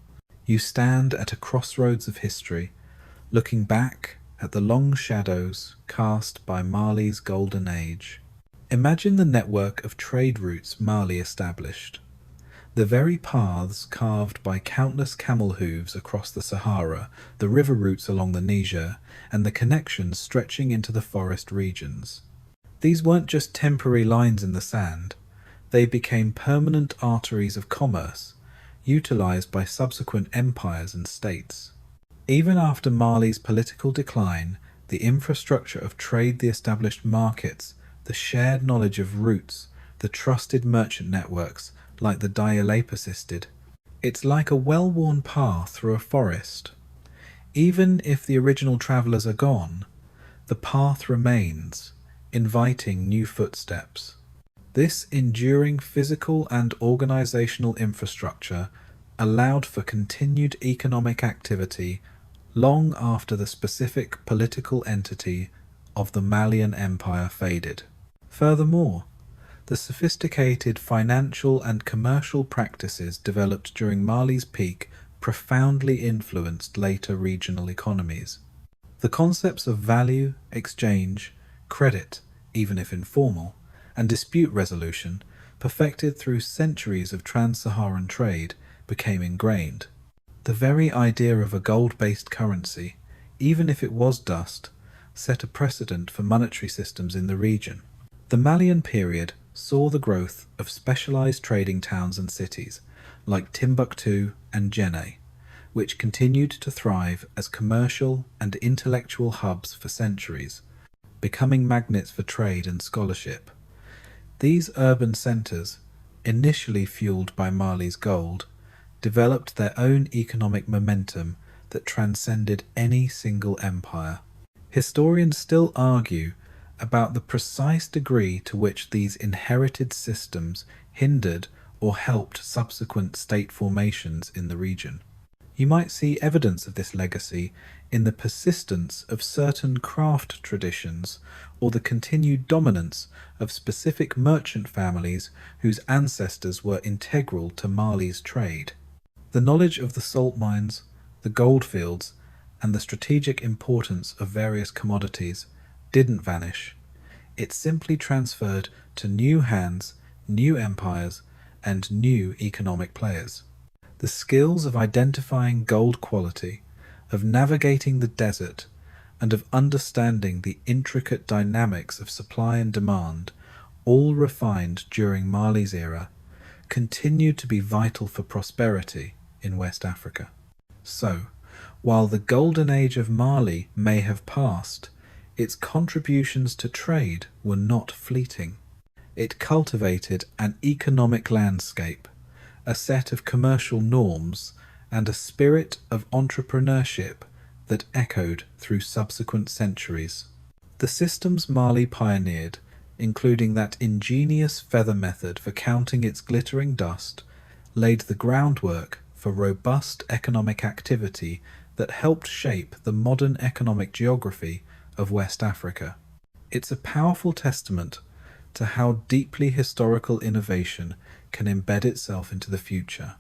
You stand at a crossroads of history, looking back at the long shadows cast by Mali's golden age. Imagine the network of trade routes Mali established, the very paths carved by countless camel hooves across the Sahara, the river routes along the Niger, and the connections stretching into the forest regions. These weren't just temporary lines in the sand, they became permanent arteries of commerce, utilized by subsequent empires and states. Even after Mali's political decline, the infrastructure of trade, the established markets, the shared knowledge of routes, the trusted merchant networks like the Dialepis did. It's like a well-worn path through a forest. Even if the original travellers are gone, the path remains, inviting new footsteps. This enduring physical and organizational infrastructure allowed for continued economic activity long after the specific political entity of the Malian Empire faded. Furthermore, the sophisticated financial and commercial practices developed during Mali's peak profoundly influenced later regional economies. The concepts of value, exchange, credit, even if informal, and dispute resolution, perfected through centuries of trans-Saharan trade, became ingrained. The very idea of a gold-based currency, even if it was dust, set a precedent for monetary systems in the region. The Malian period saw the growth of specialized trading towns and cities, like Timbuktu and Djenné, which continued to thrive as commercial and intellectual hubs for centuries, becoming magnets for trade and scholarship. These urban centers, initially fueled by Mali's gold, developed their own economic momentum that transcended any single empire. Historians still argue about the precise degree to which these inherited systems hindered or helped subsequent state formations in the region. You might see evidence of this legacy in the persistence of certain craft traditions or the continued dominance of specific merchant families whose ancestors were integral to Mali's trade. The knowledge of the salt mines, the gold fields, and the strategic importance of various commodities didn't vanish. It simply transferred to new hands, new empires, and new economic players. The skills of identifying gold quality, of navigating the desert, and of understanding the intricate dynamics of supply and demand, all refined during Mali's era, continued to be vital for prosperity in West Africa. So, while the golden age of Mali may have passed, its contributions to trade were not fleeting. It cultivated an economic landscape, a set of commercial norms, and a spirit of entrepreneurship that echoed through subsequent centuries. The systems Mali pioneered, including that ingenious feather method for counting its glittering dust, laid the groundwork for robust economic activity that helped shape the modern economic geography of West Africa. It's a powerful testament to how deeply historical innovation can embed itself into the future.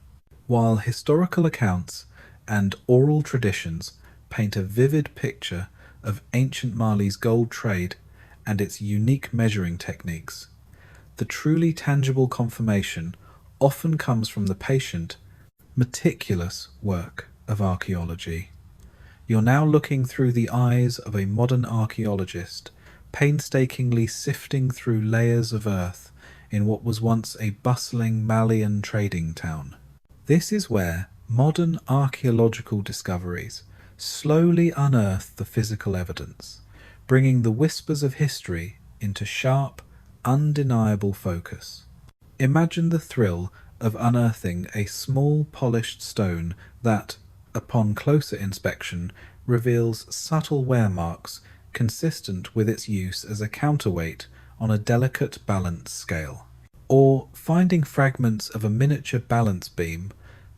While historical accounts and oral traditions paint a vivid picture of ancient Mali's gold trade and its unique measuring techniques, the truly tangible confirmation often comes from the patient, meticulous work of archaeology. You're now looking through the eyes of a modern archaeologist, painstakingly sifting through layers of earth in what was once a bustling Malian trading town. This is where modern archaeological discoveries slowly unearth the physical evidence, bringing the whispers of history into sharp, undeniable focus. Imagine the thrill of unearthing a small polished stone that, upon closer inspection, reveals subtle wear marks consistent with its use as a counterweight on a delicate balance scale. Or finding fragments of a miniature balance beam,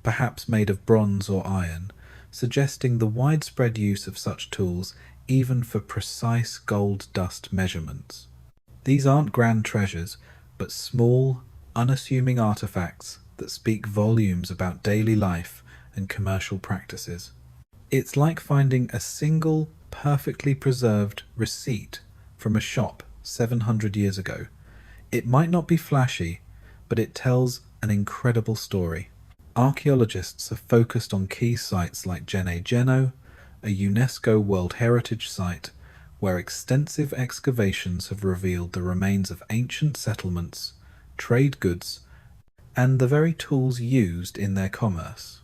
perhaps made of bronze or iron, suggesting the widespread use of such tools even for precise gold dust measurements. These aren't grand treasures, but small, unassuming artifacts that speak volumes about daily life and commercial practices. It's like finding a single, perfectly preserved receipt from a shop 700 years ago. It might not be flashy, but it tells an incredible story. Archaeologists have focused on key sites like Geno, a UNESCO World Heritage Site, where extensive excavations have revealed the remains of ancient settlements, trade goods, and the very tools used in their commerce.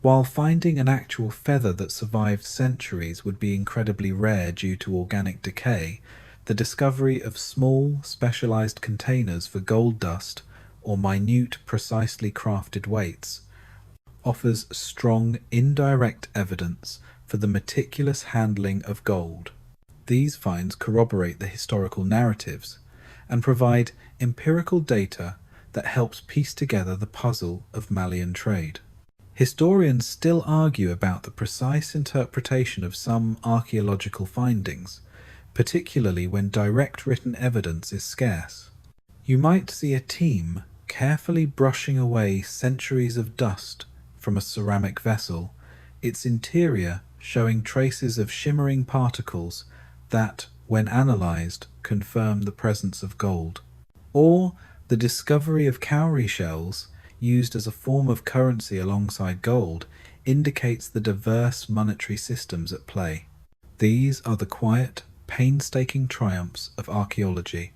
While finding an actual feather that survived centuries would be incredibly rare due to organic decay, the discovery of small, specialized containers for gold dust or minute, precisely crafted weights offers strong, indirect evidence for the meticulous handling of gold. These finds corroborate the historical narratives and provide empirical data that helps piece together the puzzle of Malian trade. Historians still argue about the precise interpretation of some archaeological findings, particularly when direct written evidence is scarce. You might see a team carefully brushing away centuries of dust from a ceramic vessel, its interior showing traces of shimmering particles that, when analyzed, confirm the presence of gold. Or the discovery of cowrie shells used as a form of currency alongside gold indicates the diverse monetary systems at play. These are the quiet, painstaking triumphs of archaeology,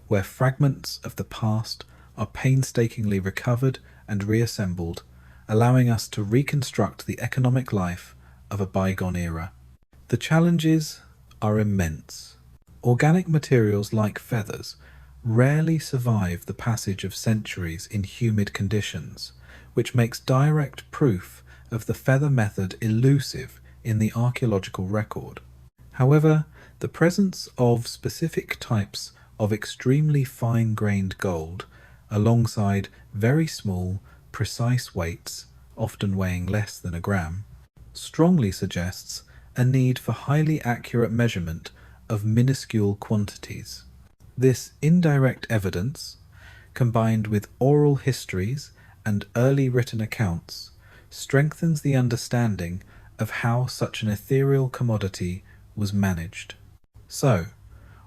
where fragments of the past are painstakingly recovered and reassembled, allowing us to reconstruct the economic life of a bygone era. The challenges are immense. Organic materials like feathers rarely survive the passage of centuries in humid conditions, which makes direct proof of the feather method elusive in the archaeological record. However, the presence of specific types of extremely fine-grained gold, alongside very small, precise weights, often weighing less than a gram, strongly suggests a need for highly accurate measurement of minuscule quantities. This indirect evidence, combined with oral histories and early written accounts, strengthens the understanding of how such an ethereal commodity was managed. So,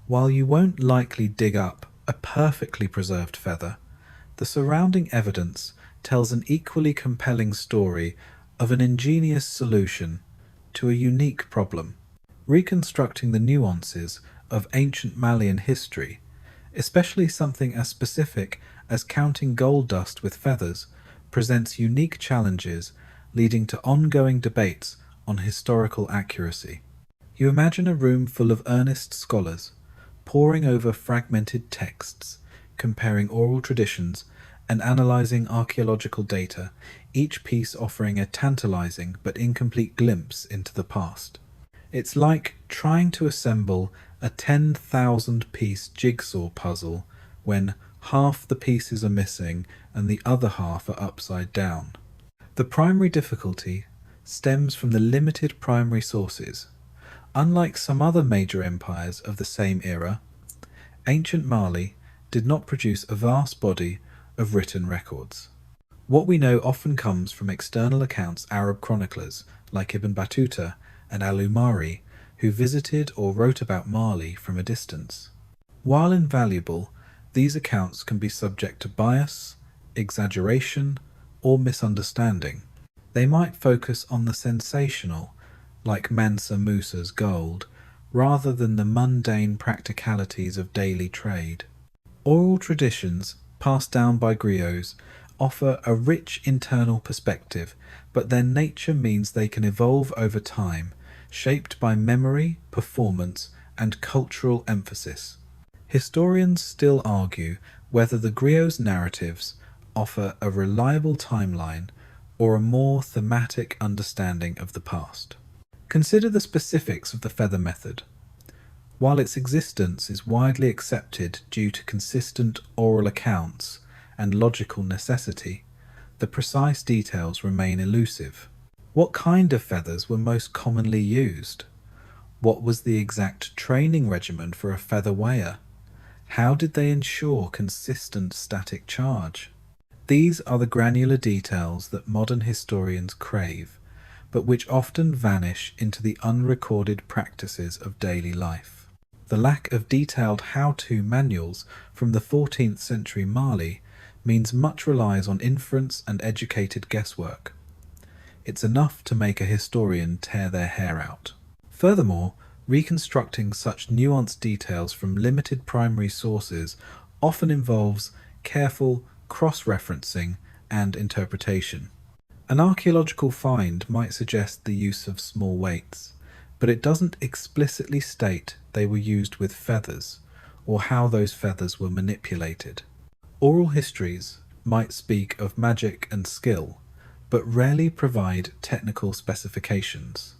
while you won't likely dig up a perfectly preserved feather, the surrounding evidence tells an equally compelling story of an ingenious solution to a unique problem. Reconstructing the nuances of ancient Malian history, especially something as specific as counting gold dust with feathers, presents unique challenges leading to ongoing debates on historical accuracy. You imagine a room full of earnest scholars, poring over fragmented texts, comparing oral traditions, and analyzing archaeological data, each piece offering a tantalizing but incomplete glimpse into the past. It's like trying to assemble a 10,000-piece jigsaw puzzle when half the pieces are missing and the other half are upside down. The primary difficulty stems from the limited primary sources. Unlike some other major empires of the same era, ancient Mali did not produce a vast body of written records. What we know often comes from external accounts Arab chroniclers like Ibn Battuta and al-Umari, who visited or wrote about Mali from a distance. While invaluable, these accounts can be subject to bias, exaggeration, or misunderstanding. They might focus on the sensational, like Mansa Musa's gold, rather than the mundane practicalities of daily trade. Oral traditions, passed down by griots, offer a rich internal perspective, but their nature means they can evolve over time, shaped by memory, performance, and cultural emphasis. Historians still argue whether the griots' narratives offer a reliable timeline or a more thematic understanding of the past. Consider the specifics of the feather method. While its existence is widely accepted due to consistent oral accounts and logical necessity, the precise details remain elusive. What kind of feathers were most commonly used? What was the exact training regimen for a feather weigher? How did they ensure consistent static charge? These are the granular details that modern historians crave, but which often vanish into the unrecorded practices of daily life. The lack of detailed how-to manuals from the 14th century Mali means much relies on inference and educated guesswork. It's enough to make a historian tear their hair out. Furthermore, reconstructing such nuanced details from limited primary sources often involves careful cross-referencing and interpretation. An archaeological find might suggest the use of small weights, but it doesn't explicitly state they were used with feathers or how those feathers were manipulated. Oral histories might speak of magic and skill, but rarely provide technical specifications.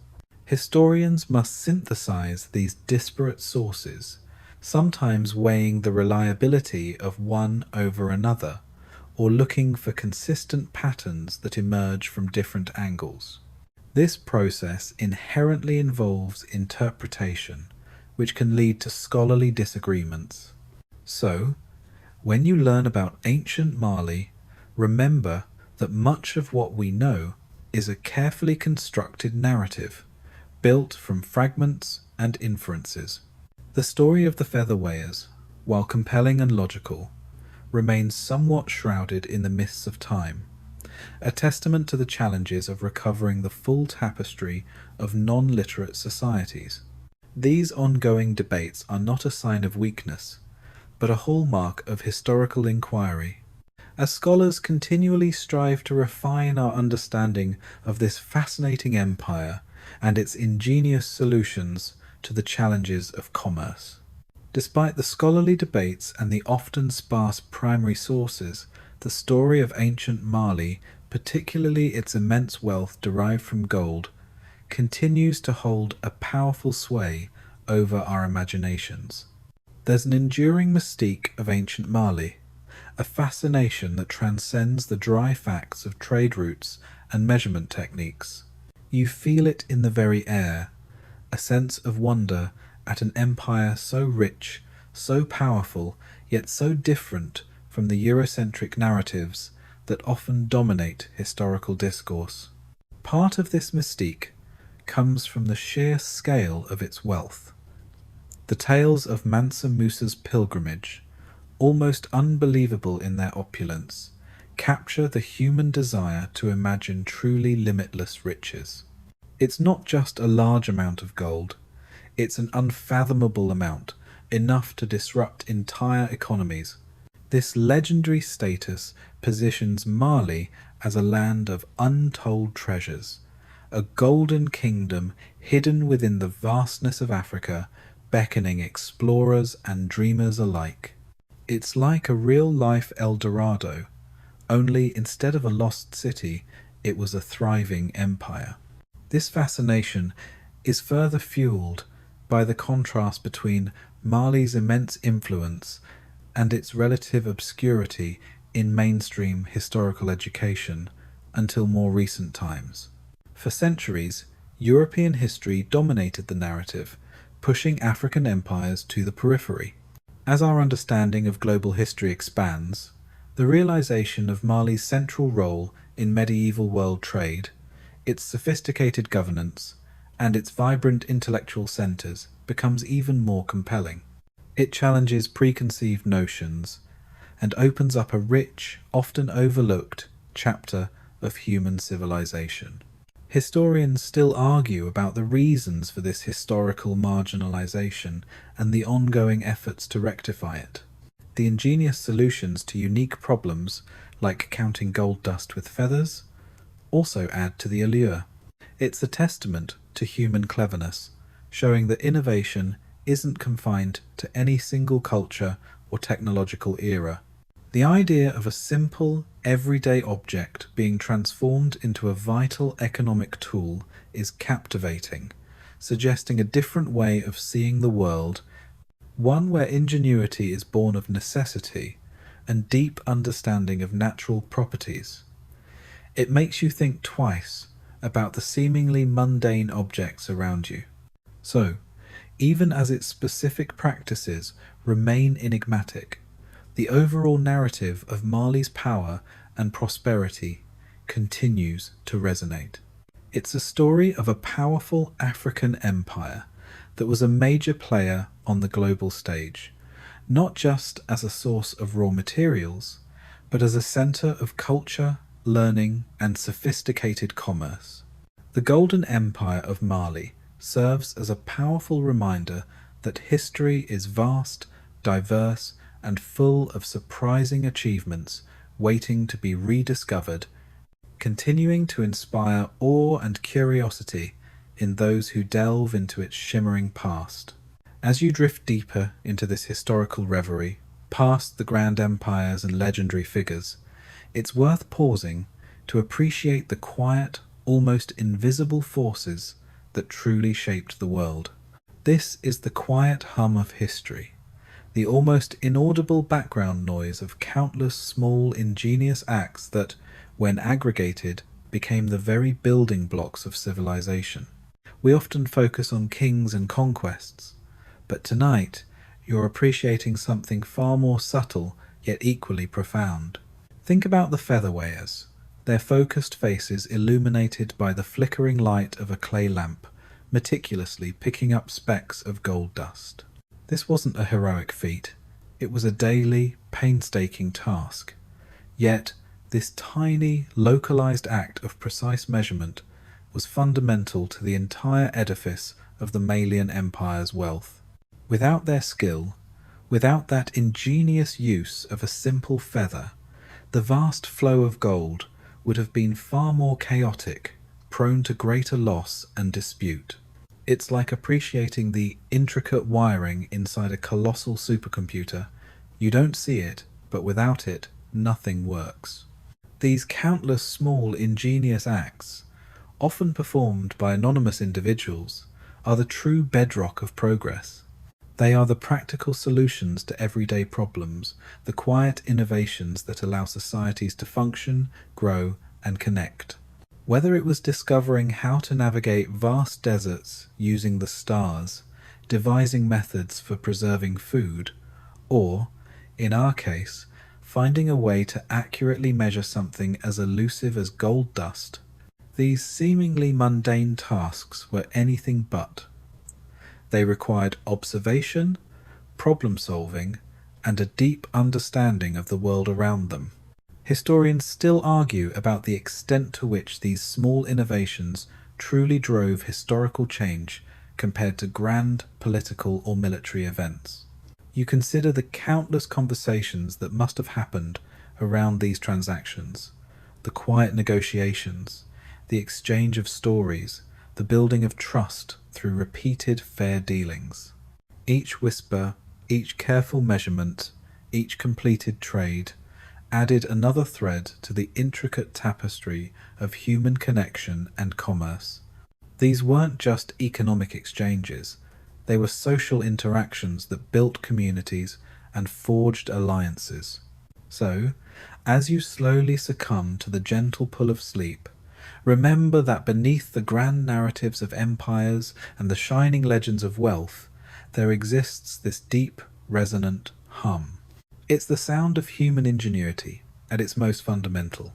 Historians must synthesize these disparate sources, sometimes weighing the reliability of one over another, or looking for consistent patterns that emerge from different angles. This process inherently involves interpretation, which can lead to scholarly disagreements. So, when you learn about ancient Mali, remember that much of what we know is a carefully constructed narrative, built from fragments and inferences. The story of the feather weighers, while compelling and logical, remains somewhat shrouded in the mists of time, a testament to the challenges of recovering the full tapestry of non-literate societies. These ongoing debates are not a sign of weakness, but a hallmark of historical inquiry. As scholars continually strive to refine our understanding of this fascinating empire and its ingenious solutions to the challenges of commerce. Despite the scholarly debates and the often sparse primary sources, the story of ancient Mali, particularly its immense wealth derived from gold, continues to hold a powerful sway over our imaginations. There's an enduring mystique of ancient Mali, a fascination that transcends the dry facts of trade routes and measurement techniques. You feel it in the very air, a sense of wonder at an empire so rich, so powerful, yet so different from the Eurocentric narratives that often dominate historical discourse. Part of this mystique comes from the sheer scale of its wealth. The tales of Mansa Musa's pilgrimage, almost unbelievable in their opulence, capture the human desire to imagine truly limitless riches. It's not just a large amount of gold, it's an unfathomable amount, enough to disrupt entire economies. This legendary status positions Mali as a land of untold treasures, a golden kingdom hidden within the vastness of Africa, beckoning explorers and dreamers alike. It's like a real-life El Dorado, only instead of a lost city, it was a thriving empire. This fascination is further fueled by the contrast between Mali's immense influence and its relative obscurity in mainstream historical education until more recent times. For centuries, European history dominated the narrative, pushing African empires to the periphery. As our understanding of global history expands, the realization of Mali's central role in medieval world trade, its sophisticated governance, and its vibrant intellectual centers becomes even more compelling. It challenges preconceived notions and opens up a rich, often overlooked chapter of human civilization. Historians still argue about the reasons for this historical marginalization and the ongoing efforts to rectify it. The ingenious solutions to unique problems, like counting gold dust with feathers, also add to the allure. It's a testament to human cleverness, showing that innovation isn't confined to any single culture or technological era. The idea of a simple, everyday object being transformed into a vital economic tool is captivating, suggesting a different way of seeing the world, one where ingenuity is born of necessity and deep understanding of natural properties. It makes you think twice about the seemingly mundane objects around you. So, even as its specific practices remain enigmatic, the overall narrative of Mali's power and prosperity continues to resonate. It's a story of a powerful African empire that was a major player on the global stage, not just as a source of raw materials, but as a center of culture, learning, and sophisticated commerce. The Golden Empire of Mali serves as a powerful reminder that history is vast, diverse, and full of surprising achievements waiting to be rediscovered, continuing to inspire awe and curiosity in those who delve into its shimmering past. As you drift deeper into this historical reverie, past the grand empires and legendary figures, it's worth pausing to appreciate the quiet, almost invisible forces that truly shaped the world. This is the quiet hum of history, the almost inaudible background noise of countless small ingenious acts that, when aggregated, became the very building blocks of civilization. We often focus on kings and conquests, but tonight you're appreciating something far more subtle yet equally profound. Think about the featherweighers, their focused faces illuminated by the flickering light of a clay lamp, meticulously picking up specks of gold dust. This wasn't a heroic feat, it was a daily, painstaking task. Yet, this tiny, localized act of precise measurement was fundamental to the entire edifice of the Malian Empire's wealth. Without their skill, without that ingenious use of a simple feather, the vast flow of gold would have been far more chaotic, prone to greater loss and dispute. It's like appreciating the intricate wiring inside a colossal supercomputer. You don't see it, but without it, nothing works. These countless small ingenious acts, often performed by anonymous individuals, are the true bedrock of progress. They are the practical solutions to everyday problems, the quiet innovations that allow societies to function, grow, and connect. Whether it was discovering how to navigate vast deserts using the stars, devising methods for preserving food, or, in our case, finding a way to accurately measure something as elusive as gold dust, these seemingly mundane tasks were anything but. They required observation, problem-solving, and a deep understanding of the world around them. Historians still argue about the extent to which these small innovations truly drove historical change compared to grand political or military events. You consider the countless conversations that must have happened around these transactions, the quiet negotiations, the exchange of stories, the building of trust through repeated fair dealings. Each whisper, each careful measurement, each completed trade added another thread to the intricate tapestry of human connection and commerce. These weren't just economic exchanges, they were social interactions that built communities and forged alliances. So, as you slowly succumb to the gentle pull of sleep, remember that beneath the grand narratives of empires and the shining legends of wealth, there exists this deep, resonant hum. It's the sound of human ingenuity at its most fundamental,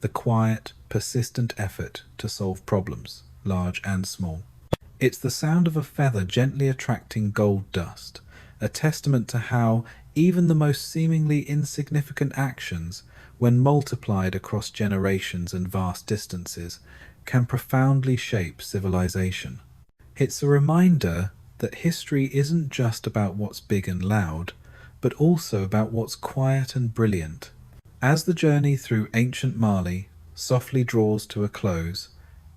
the quiet, persistent effort to solve problems, large and small. It's the sound of a feather gently attracting gold dust, a testament to how even the most seemingly insignificant actions, when multiplied across generations and vast distances, can profoundly shape civilization. It's a reminder that history isn't just about what's big and loud, but also about what's quiet and brilliant. As the journey through ancient Mali softly draws to a close,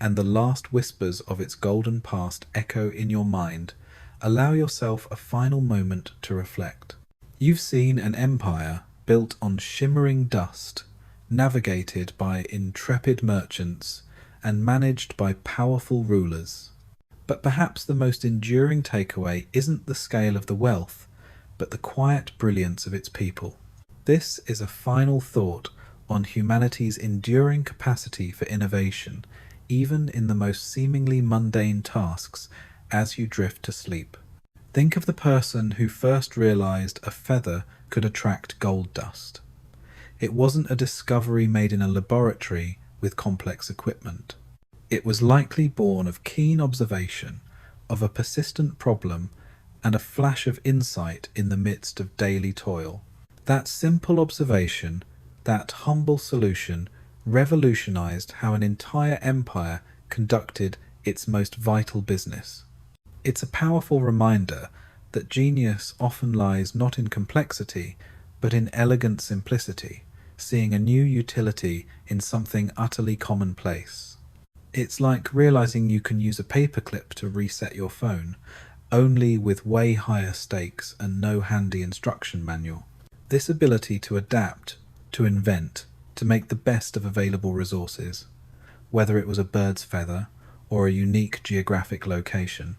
and the last whispers of its golden past echo in your mind, allow yourself a final moment to reflect. You've seen an empire built on shimmering dust, navigated by intrepid merchants, and managed by powerful rulers. But perhaps the most enduring takeaway isn't the scale of the wealth, but the quiet brilliance of its people. This is a final thought on humanity's enduring capacity for innovation, even in the most seemingly mundane tasks, as you drift to sleep. Think of the person who first realized a feather could attract gold dust. It wasn't a discovery made in a laboratory with complex equipment. It was likely born of keen observation, of a persistent problem, and a flash of insight in the midst of daily toil. That simple observation, that humble solution, revolutionized how an entire empire conducted its most vital business. It's a powerful reminder that genius often lies not in complexity, but in elegant simplicity, seeing a new utility in something utterly commonplace. It's like realizing you can use a paperclip to reset your phone, only with way higher stakes and no handy instruction manual. This ability to adapt, to invent, to make the best of available resources, whether it was a bird's feather or a unique geographic location,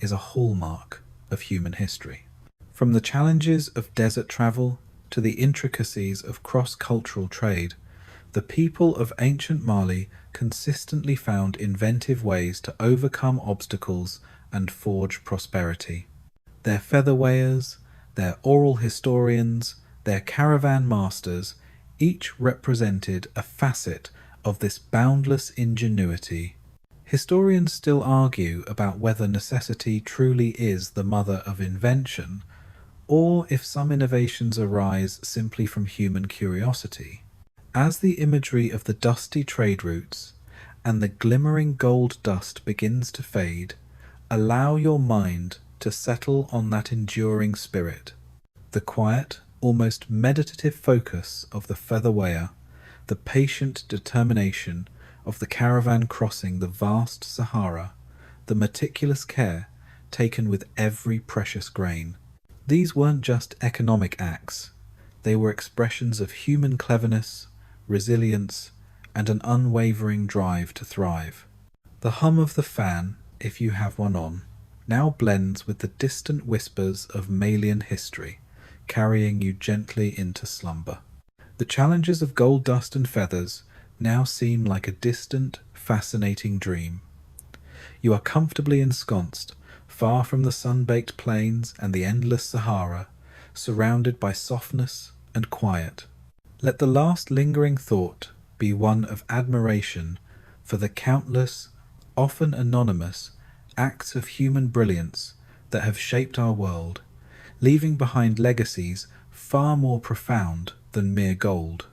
is a hallmark of human history. From the challenges of desert travel to the intricacies of cross-cultural trade, the people of ancient Mali consistently found inventive ways to overcome obstacles and forge prosperity. Their feather weighers, their oral historians, their caravan masters, each represented a facet of this boundless ingenuity. Historians still argue about whether necessity truly is the mother of invention, or if some innovations arise simply from human curiosity. As the imagery of the dusty trade routes and the glimmering gold dust begins to fade, allow your mind to settle on that enduring spirit. The quiet, almost meditative focus of the feather weigher, the patient determination of the caravan crossing the vast Sahara, the meticulous care taken with every precious grain. These weren't just economic acts, they were expressions of human cleverness, resilience, and an unwavering drive to thrive. The hum of the fan, if you have one on, now blends with the distant whispers of Malian history, carrying you gently into slumber. The challenges of gold dust and feathers now seem like a distant, fascinating dream. You are comfortably ensconced, far from the sun-baked plains and the endless Sahara, surrounded by softness and quiet. Let the last lingering thought be one of admiration for the countless, often anonymous, acts of human brilliance that have shaped our world, leaving behind legacies far more profound than mere gold.